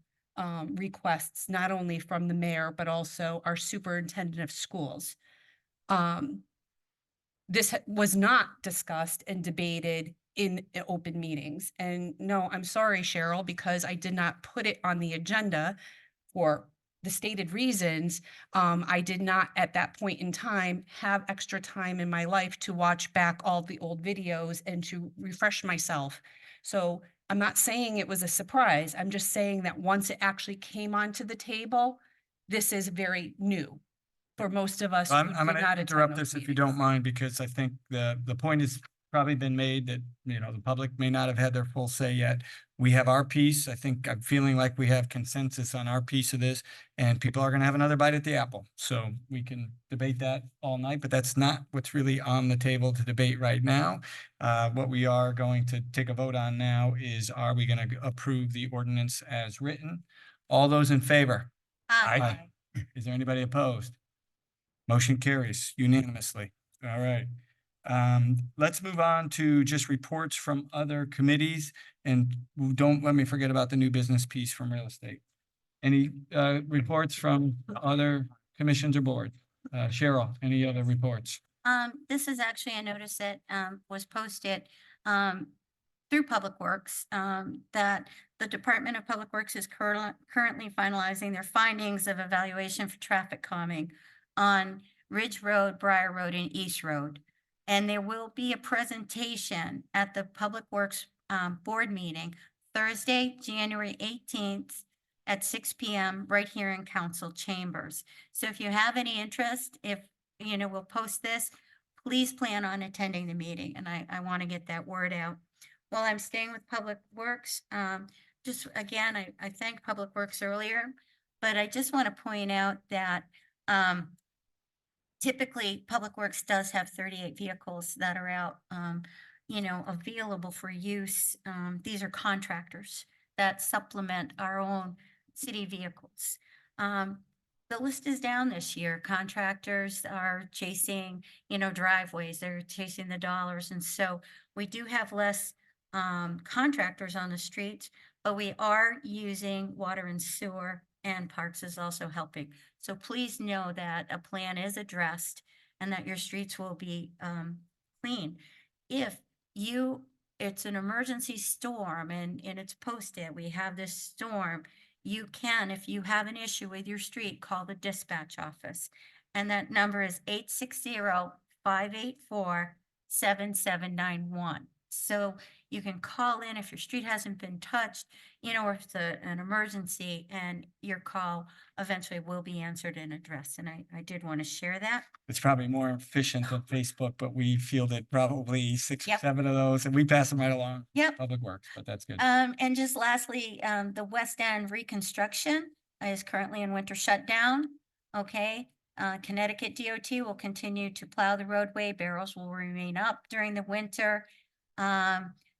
requests not only from the mayor, but also our superintendent of schools. This was not discussed and debated in open meetings. And no, I'm sorry, Cheryl, because I did not put it on the agenda for the stated reasons. I did not at that point in time have extra time in my life to watch back all the old videos and to refresh myself. So I'm not saying it was a surprise. I'm just saying that once it actually came onto the table, this is very new for most of us. I'm who going did to not interrupt attend those this if you meetings. don't mind, because I think the point has probably been made that, you know, the public may not have had their full say yet. We have our piece. I think I'm feeling like we have consensus on our piece of this, and people are going to have another bite at the apple. So we can debate that all night, but that's not what's really on the table to debate right now. What we are going to take a vote on now is, are we going to approve the ordinance as written? All those in favor? Aye. Is there anybody opposed? Motion carries unanimously. All right. Let's move on to just reports from other committees, and don't let me forget about the new business piece from real estate. Any reports from other commissions or boards? Cheryl, any other reports? This is actually a notice that, was posted, through Public Works, that the Department of Public Works is currently finalizing their findings of evaluation for traffic calming on Ridge Road, Briar Road, and East Road. And there will be a presentation at the Public Works, board meeting Thursday, January 18th at 6 p.m. right here in council chambers. So if you have any interest, if, we'll post this, please plan on attending the meeting. And I want to get that word out. While I'm staying with Public Works, just again, I thanked Public Works earlier, but I just want to point out that typically Public Works does have 38 vehicles that are out, available for use. These are contractors that supplement our own city vehicles. The list is down this year. Contractors are chasing, driveways, they're chasing the dollars. And so we do have less contractors on the streets, but we are using water and sewer, and parks is also helping. So please know that a plan is addressed and that your streets will be clean. If it's an emergency storm and it's posted, we have this storm, you can, if you have an issue with your street, call the dispatch office. And that number is 860-584-7791. So you can call in if your street hasn't been touched, or if it's an emergency, and your call eventually will be answered and addressed. And I did want to share that. It's probably more efficient than Facebook, but we fielded probably 6 or Yep. 7 of those, and we pass them right along. Yep. Public Works, but that's good. And just lastly, the West End reconstruction is currently in winter shutdown. Okay. Connecticut DOT will continue to plow the roadway. Barrels will remain up during the winter.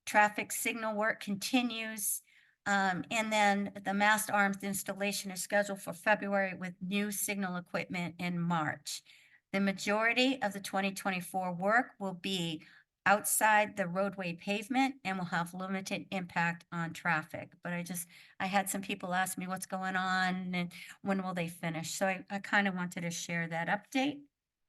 Traffic signal work continues. And then the mast arms installation is scheduled for February with new signal equipment in March. The majority of the 2024 work will be outside the roadway pavement and will have limited impact on traffic. But I had some people ask me what's going on and when will they finish? So I kind of wanted to share that update.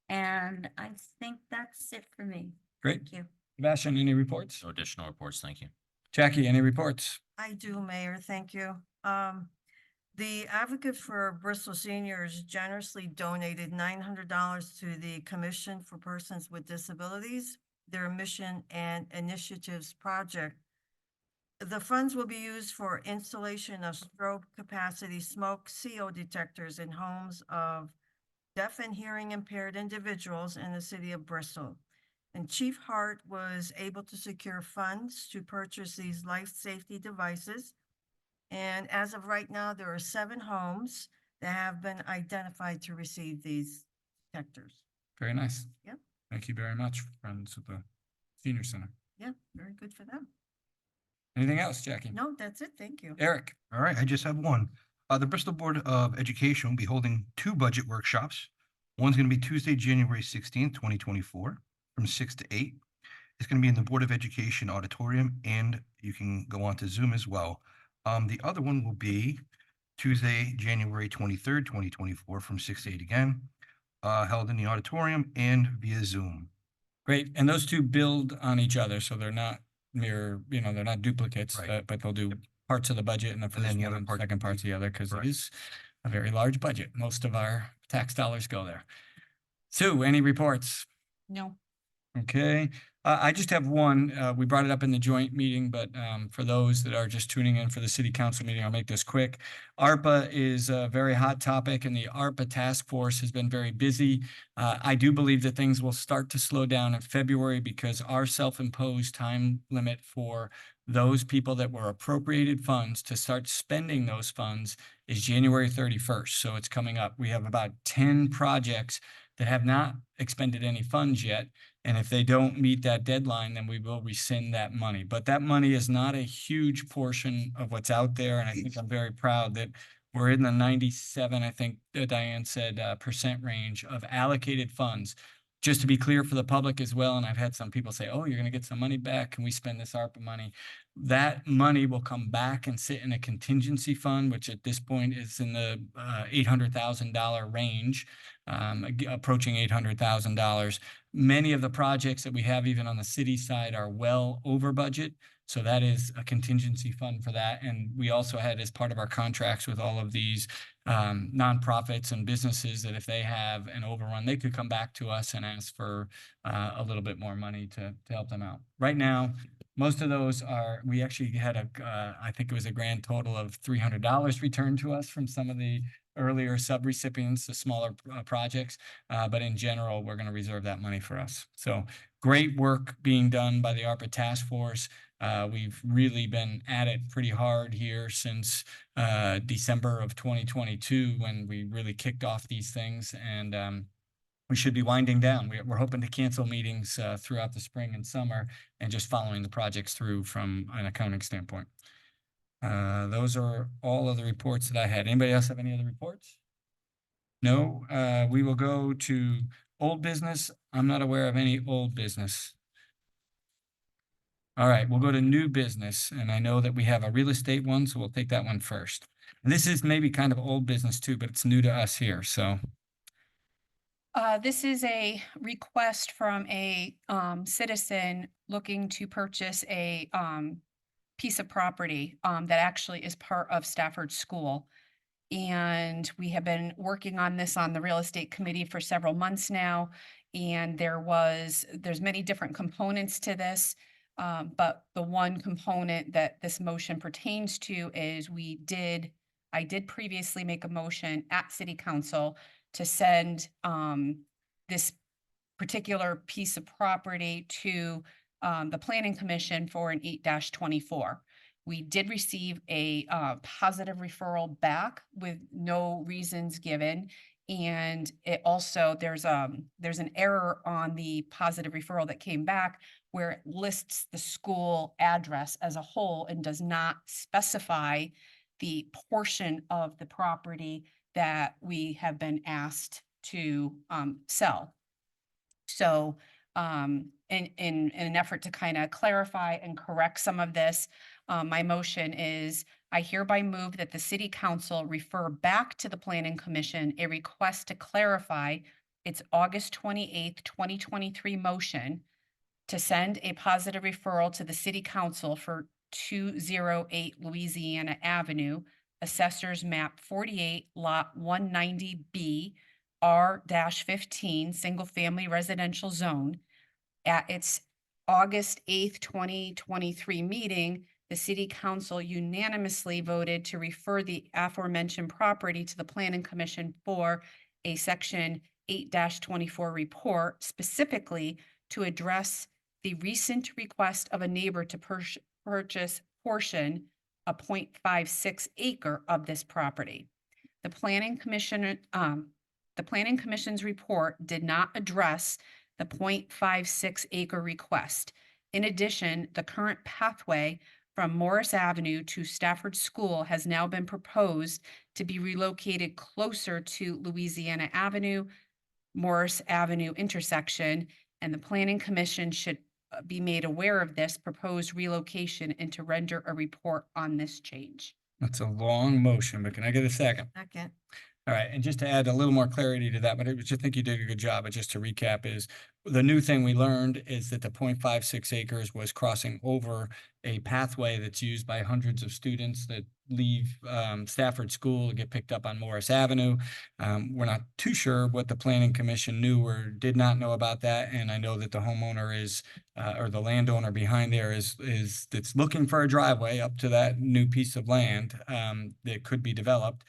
And I think that's it for me. Great. Thank you. Sebastian, any reports? No additional reports. Thank you. Jackie, any reports? I do, Mayor, thank you. The Advocate for Bristol Seniors generously donated $900 to the Commission for Persons with Disabilities, their Mission and Initiatives project. The funds will be used for installation of strobe capacity smoke CO detectors in homes of deaf and hearing impaired individuals in the city of Bristol. And Chief Hart was able to secure funds to purchase these life safety devices. And as of right now, there are 7 homes that have been identified to receive these detectors. Very nice. Yep. Thank you very much, friends of the Senior Center. Yeah, very good for them. Anything else, Jackie? No, that's it. Thank you. Eric? All right, I just have one. The Bristol Board of Education will be holding 2 budget workshops. One's going to be Tuesday, January 16th, 2024, from 6 to 8. It's going to be in the Board of Education auditorium, and you can go on to Zoom as well. The other one will be Tuesday, January 23rd, 2024, from 6 to 8 again, held in the auditorium and via Zoom. Great. And those two build on each other, so they're not mirror, you know, they're not duplicates, Right. but they'll do parts of the budget in the then first the one other and part second will parts of be- the other, because it Correct. is a very large budget. Most of our tax dollars go there. Sue, any reports? No. Okay, I just have one. We brought it up in the joint meeting, but for those that are just tuning in for the city council meeting, I'll make this quick. ARPA is a very hot topic, and the ARPA task force has been very busy. I do believe that things will start to slow down in February because our self-imposed time limit for those people that were appropriated funds to start spending those funds is January 31st. So it's coming up. We have about 10 projects that have not expended any funds yet. And if they don't meet that deadline, then we will rescind that money. But that money is not a huge portion of what's out there. And I think I'm very proud that we're in the 97, I think Diane said, percent range of allocated funds. Just to be clear for the public as well, and I've had some people say, oh, you're going to get some money back. Can we spend this ARPA money? That money will come back and sit in a contingency fund, which at this point is in the $800,000 range, approaching $800,000. Many of the projects that we have, even on the city side, are well over budget. So that is a contingency fund for that. And we also had, as part of our contracts with all of these nonprofits and businesses, that if they have an overrun, they could come back to us and ask for a little bit more money to help them out. Right now, most of those are, we actually had I think it was a grand total of $300 returned to us from some of the earlier sub-recipients, the smaller projects. But in general, we're going to reserve that money for us. So great work being done by the ARPA task force. We've really been at it pretty hard here since December of 2022, when we really kicked off these things. And we should be winding down. We're hoping to cancel meetings throughout the spring and summer and just following the projects through from an accounting standpoint. Those are all of the reports that I had. Anybody else have any other reports? No, we will go to old business. I'm not aware of any old business. All right, we'll go to new business. And I know that we have a real estate one, so we'll take that one first. And this is maybe kind of old business too, but it's new to us here, so. This is a request from a citizen looking to purchase a piece of property that actually is part of Stafford School. And we have been working on this on the real estate committee for several months now. And there's many different components to this. But the one component that this motion pertains to is I did previously make a motion at City Council to send this particular piece of property to the Planning Commission for an 8-24. We did receive a positive referral back with no reasons given. And it also, there's an error on the positive referral that came back where it lists the school address as a whole and does not specify the portion of the property that we have been asked to sell. So in an effort to kind of clarify and correct some of this, my motion is I hereby move that the City Council refer back to the Planning Commission a request to clarify its August 28th, 2023 motion to send a positive referral to the City Council for 208 Louisiana Avenue, Assessors Map 48, Lot 190B, R-15, Single Family Residential Zone. At its August 8th, 2023 meeting, the City Council unanimously voted to refer the aforementioned property to the Planning Commission for a Section 8-24 report, specifically to address the recent request of a neighbor to purchase portion, a 0.56 acre of this property. The Planning Commission's report did not address the 0.56 acre request. In addition, the current pathway from Morris Avenue to Stafford School has now been proposed to be relocated closer to Louisiana Avenue, Morris Avenue intersection, and the Planning Commission should be made aware of this proposed relocation and to render a report on this change. That's a long motion, but can I get a second? Second. All right, and just to add a little more clarity to that, but I just think you did a good job, but just to recap is, the new thing we learned is that the 0.56 acres was crossing over a pathway that's used by hundreds of students that leave Stafford School and get picked up on Morris Avenue. We're not too sure what the planning commission knew or did not know about that, and I know that the homeowner is, or the landowner behind there is that's looking for a driveway up to that new piece of land that could be developed,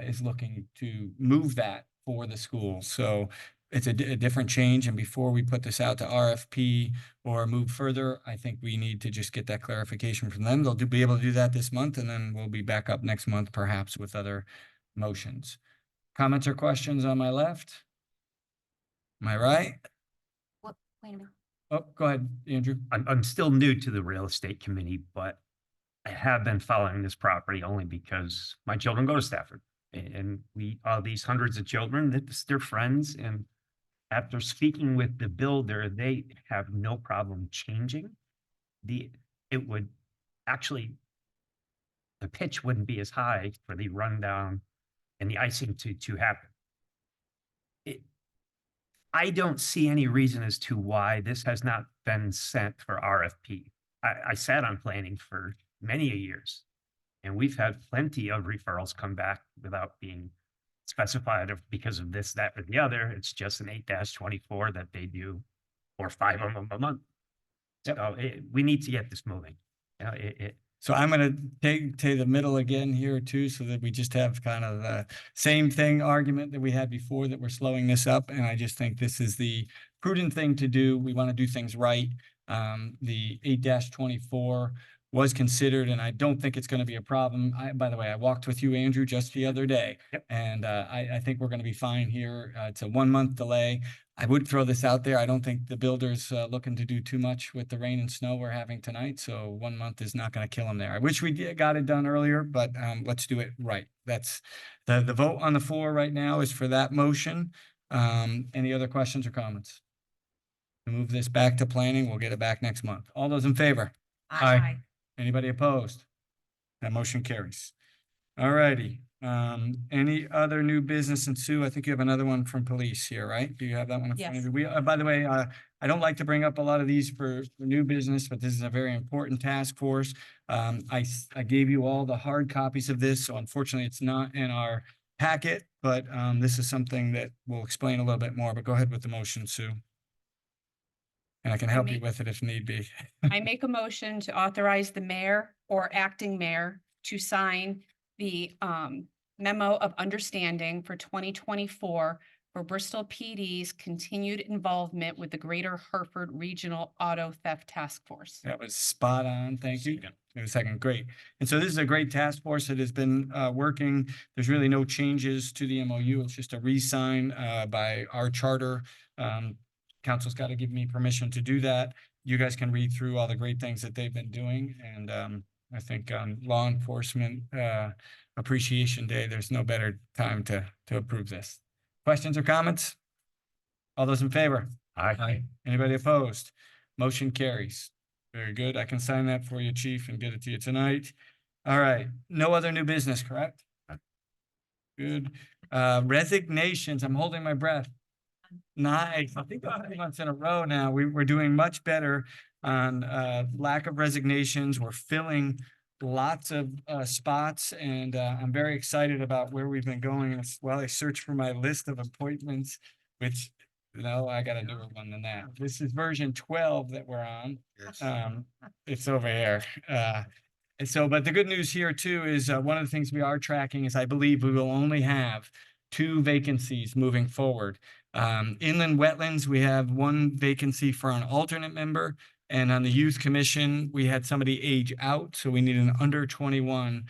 is looking to move that for the school. So it's a different change. And before we put this out to RFP or move further, I think we need to just get that clarification from them. They'll be able to do that this month, and then we'll be back up next month, perhaps with other motions. Comments or questions on my left? Am I right? What, wait a minute. Oh, go ahead, Andrew. I'm still new to the real estate committee, but I have been following this property only because my children go to Stafford. And we, all these hundreds of children, they're friends. And after speaking with the builder, they have no problem changing. It would actually, the pitch wouldn't be as high for the rundown and the icing to happen. I don't see any reason as to why this has not been sent for RFP. I sat on planning for many years, and we've had plenty of referrals come back without being specified because of this, that, or the other. It's just an 8-24 that they do, or 5 of them a month. So we need to get this moving. You know, So I'm going to take the middle again here too, so that we just have kind of the same thing argument that we had before, that we're slowing this up. And I just think this is the prudent thing to do. We want to do things right. The 8-24 was considered, and I don't think it's going to be a problem. By the way, I walked with you, Andrew, just the other day, and I think we're going to be fine here. It's a 1-month delay. I would throw this out there. I don't think the builder's looking to do too much with the rain and snow we're having tonight, so 1 month is not going to kill him there. I wish we got it done earlier, but let's do it right. That's the vote on the floor right now is for that motion. Any other questions or comments? Move this back to planning. We'll get it back next month. All those in favor? Aye. Anybody opposed? That motion carries. All righty. Any other new business? And Sue, I think you have another one from police here, right? Do you have that one in front of Yes. you? We, by the way, I don't like to bring up a lot of these for new business, but this is a very important task force. I gave you all the hard copies of this, so unfortunately it's not in our packet, but this is something that we'll explain a little bit more, but go ahead with the motion, Sue. And I can help you with it if need be. I make a motion to authorize the mayor or acting mayor to sign the memo of understanding for 2024 for Bristol PD's continued involvement with the Greater Hereford Regional Auto Theft Task Force. That was spot on. Thank you. Second. In a second, great. And so this is a great task force that has been working. There's really no changes to the MOU. It's just a re-sign by our charter. Council's got to give me permission to do that. You guys can read through all the great things that they've been doing. And I think on Law Enforcement Appreciation Day, there's no better time to approve this. Questions or comments? All those in favor? Aye. Anybody opposed? Motion carries. Very good. I can sign that for you, Chief, and get it to you tonight. All right. No other new business, correct? Good. Resignations. I'm holding my breath. Nice. I think 2 months in a row now. We're doing much better on lack of resignations. We're filling lots of spots, and I'm very excited about where we've been going. While I search for my list of appointments, which, no, I got a newer one than that. This is version 12 that we're on. It's over here. And so, but the good news here too is one of the things we are tracking is I believe we will only have 2 vacancies moving forward. Inland Wetlands, we have 1 vacancy for an alternate member. And on the Youth Commission, we had somebody age out, so we need an under 21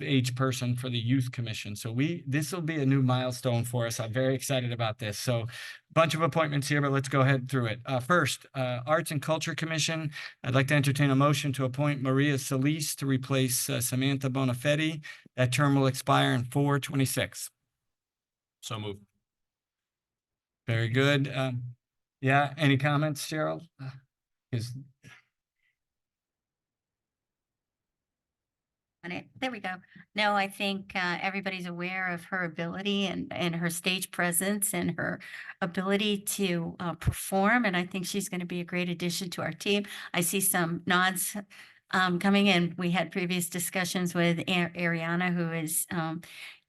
age person for the Youth Commission. So this will be a new milestone for us. I'm very excited about this. So a bunch of appointments here, but let's go ahead through it. First, Arts and Culture Commission. I'd like to entertain a motion to appoint Maria Solis to replace Samantha Bonafetti. That term will expire in 4/26. So moved. Very good. Yeah, any comments, Cheryl? Is On it. There we go. No, I think everybody's aware of her ability and her stage presence and her ability to perform. And I think she's going to be a great addition to our team. I see some nods coming in. We had previous discussions with Ariana, who is,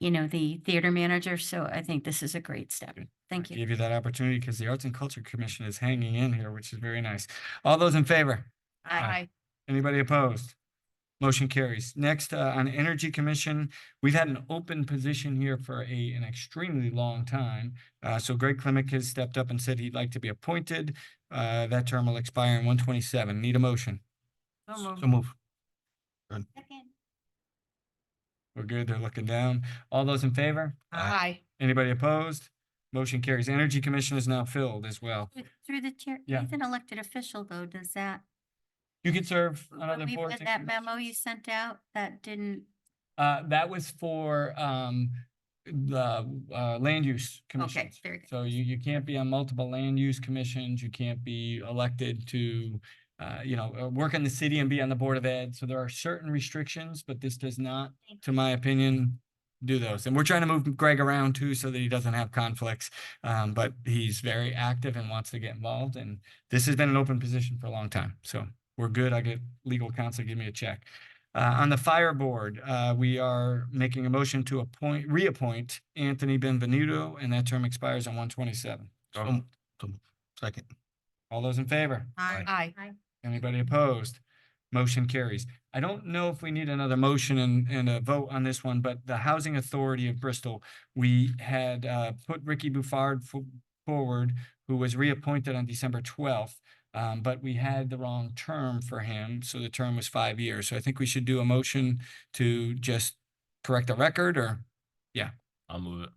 the theater manager. So I think this is a great step. Thank you. Give you that opportunity because the Arts and Culture Commission is hanging in here, which is very nice. All those in favor? Aye. Anybody opposed? Motion carries. Next, on Energy Commission, we've had an open position here for an extremely long time. So Greg Klimick has stepped up and said he'd like to be appointed. That term will expire in 1/27. Need a motion? So So move. Second. We're good. They're looking down. All those in favor? Aye. Anybody opposed? Motion carries. Energy Commission is now filled as well. Through the chair, Yeah. he's an elected official though. Does that, You can serve on when other we boards. read and that commissions. memo you sent out, that didn't, That was for the land use commissions. very good. So you can't be on multiple land use commissions. You can't be elected to, work in the city and be on the Board of Ed. So there are certain restrictions, but this does not, to my opinion, do those. And we're trying to move Greg around too, so that he doesn't have conflicts. But he's very active and wants to get involved. And this has been an open position for a long time. So we're good. I get legal counsel, give me a check. On the fire board, we are making a motion to reappoint Anthony Benvenuto, and that term expires on 1/27. So second. All those in favor? Aye. Anybody opposed? Motion carries. I don't know if we need another motion and a vote on this one, but the Housing Authority of Bristol, we had put Ricky Buffard forward, who was reappointed on December 12th. But we had the wrong term for him, so the term was 5 years. So I think we should do a motion to just correct the record, or, I'll move it.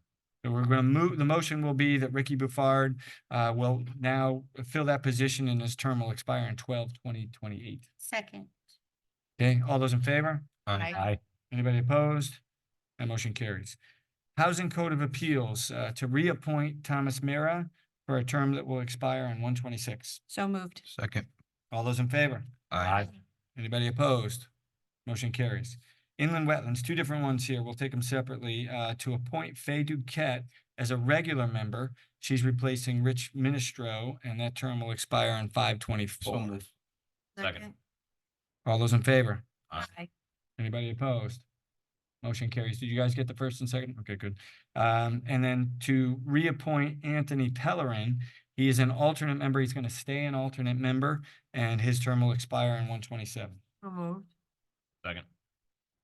so we're going to move, the motion will be that Ricky Buffard will now fill that position and his term will expire in 12/20/28. Second. Okay, all those in favor? Aye. Anybody opposed? That motion carries. Housing Code of Appeals, to reappoint Thomas Mera for a term that will expire on 1/26. So moved. Second. All those in favor? Aye. Anybody opposed? Motion carries. Inland Wetlands, two different ones here. We'll take them separately. To appoint Faye Duquette as a regular member. She's replacing Rich Ministro, and that term will expire on 5/24. So moved. Second. All those in favor? Aye. Anybody opposed? Motion carries. Did you guys get the first and second? Okay, good. And then to reappoint Anthony Pellerin, he is an alternate member. He's going to stay an alternate member, and his term will expire on 1/27. So moved. Second.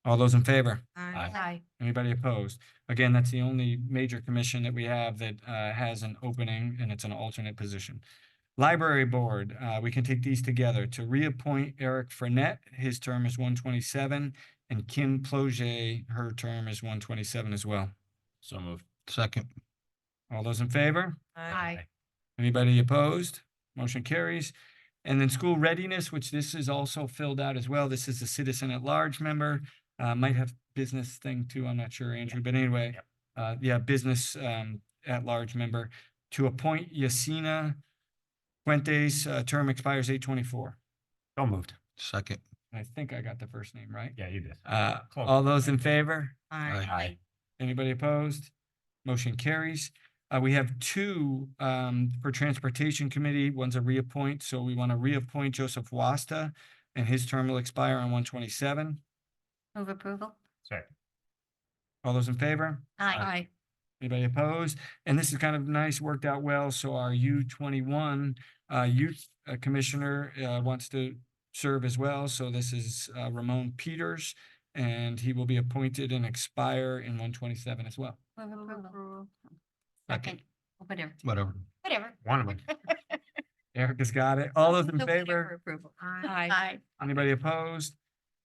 All those in favor? Aye. Anybody opposed? Again, that's the only major commission that we have that has an opening, and it's an alternate position. Library Board, we can take these together. To reappoint Eric Frenette, his term is 1/27, and Kim Ploget, her term is 1/27 as well. So moved. Second. All those in favor? Aye. Anybody opposed? Motion carries. And then School Readiness, which this is also filled out as well. This is a citizen at large member. Might have business thing too. I'm not sure, Andrew, but anyway, business at large member. To appoint Yasina Fuentes, term expires 8/24. So moved. Second. I think I got the first name right. Yeah, you did. All those in favor? Aye. Anybody opposed? Motion carries. We have two for Transportation Committee. One's a reappoint, so we want to reappoint Joseph Wasta, and his term will expire on 1/27. Move approval. Second. All those in favor? Aye. Anybody opposed? And this is kind of nice, worked out well. So our U21 youth commissioner wants to serve as well. So this is Ramon Peters, and he will be appointed and expire in 1/27 as well. Move Move approval. approval. Second. Whatever. Whatever. Whatever. One of them. Erica's got it. All those in So whatever favor? Approval. Aye. Anybody opposed?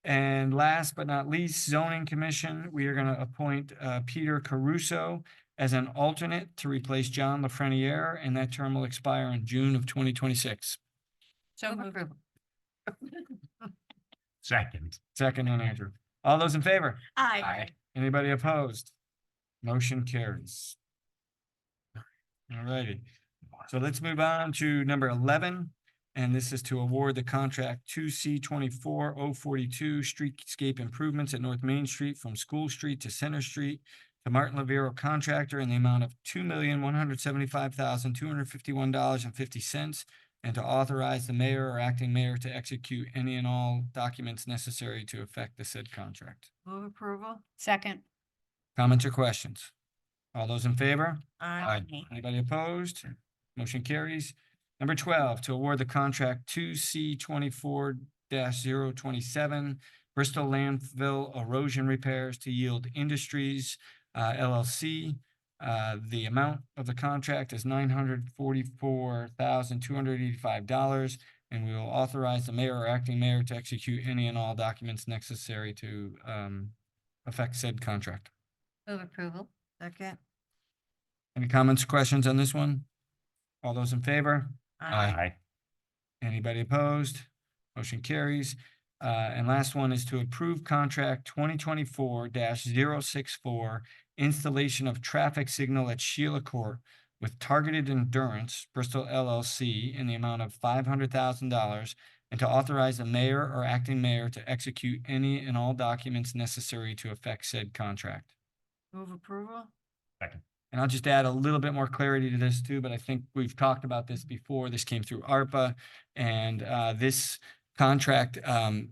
And last but not least, Zoning Commission, we are going to appoint Peter Caruso as an alternate to replace John Lafreniere, and that term will expire in June of 2026. So Move moved. approval. Second. Second on Andrew. All those in favor? Aye. Anybody opposed? Motion carries. All righty. So let's move on to number 11. And this is to award the contract 2C 24042 streetscape improvements at North Main Street from School Street to Center Street to Martin Lavero Contractor in the amount of $2,175,251.50, and to authorize the mayor or acting mayor to execute any and all documents necessary to effect the said contract. Move approval. Second. Comments or questions? All those in favor? Aye. Anybody opposed? Motion carries. Number 12, to award the contract 2C 24-027 Bristol landfill erosion repairs to Yield Industries LLC. The amount of the contract is $944,285, and we will authorize the mayor or acting mayor to execute any and all documents necessary to effect said contract. Move approval. Second. Any comments, questions on this one? All those in favor? Aye. Anybody opposed? Motion carries. And last one is to approve contract 2024-064 installation of traffic signal at Sheila Court with Targeted Endurance Bristol LLC in the amount of $500,000, and to authorize the mayor or acting mayor to execute any and all documents necessary to effect said contract. Move approval. And I'll just add a little bit more clarity to this too, but I think we've talked about this before. This came through ARPA, and this contract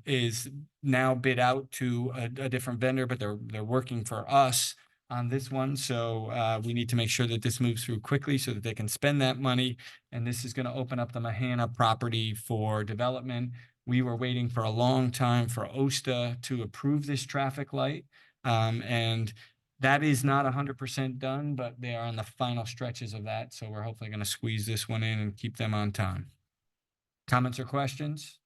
is now bid out to a different vendor, but they're working for us on this one. So we need to make sure that this moves through quickly so that they can spend that money. And this is going to open up the Mahana property for development. We were waiting for a long time for OSTA to approve this traffic light. And that is not 100% done, but they are on the final stretches of that. So we're hopefully going to squeeze this one in and keep them on time. Comments or questions?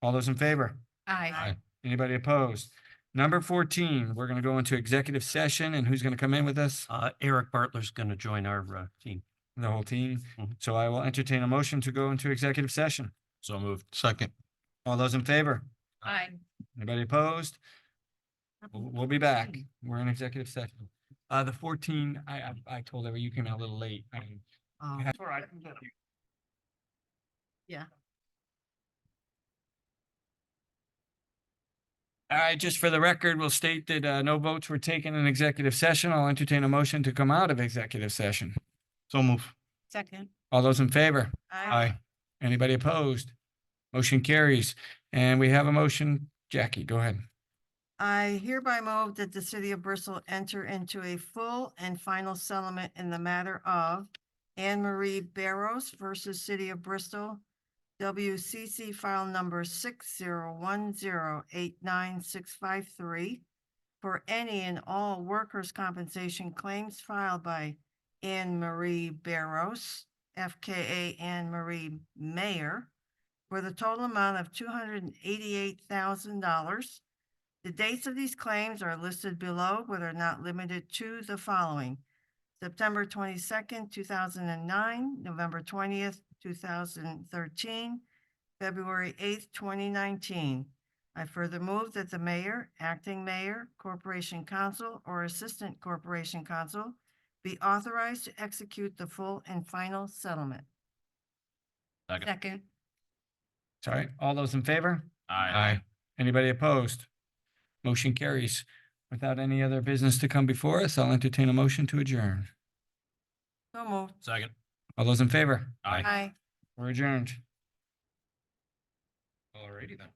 All those in favor? Aye. Anybody opposed? Number 14, we're going to go into executive session, and who's going to come in with us? Eric Bartler's going to join our team. The whole team. Mhm. So I will entertain a motion to go into executive session. So moved. Second. All those in favor? Aye. Anybody opposed? We'll be back. We're in executive session. The 14, I told everyone you came in a little late. Oh. Yeah. All right, just for the record, we'll state that no votes were taken in executive session. I'll entertain a motion to come out of executive session. So move. Second. All those in favor? Aye. Anybody opposed? Motion carries. And we have a motion. Jackie, go ahead. I hereby move that the city of Bristol enter into a full and final settlement in the matter of Anne Marie Barros versus City of Bristol, WCC file number 601089653, for any and all workers' compensation claims filed by Anne Marie Barros, FKA Anne Marie Mayer, for the total amount of $288,000. The dates of these claims are listed below, but are not limited to the following: September 22nd, 2009, November 20th, 2013, February 8th, 2019. I further move that the mayor, acting mayor, corporation counsel, or assistant corporation counsel be authorized to execute the full and final settlement. Second. Sorry, all those in favor? Aye. Anybody opposed? Motion carries. Without any other business to come before us, I'll entertain a motion to adjourn. So moved. Second. All those in favor? Aye. Aye. We're adjourned. Alrighty then.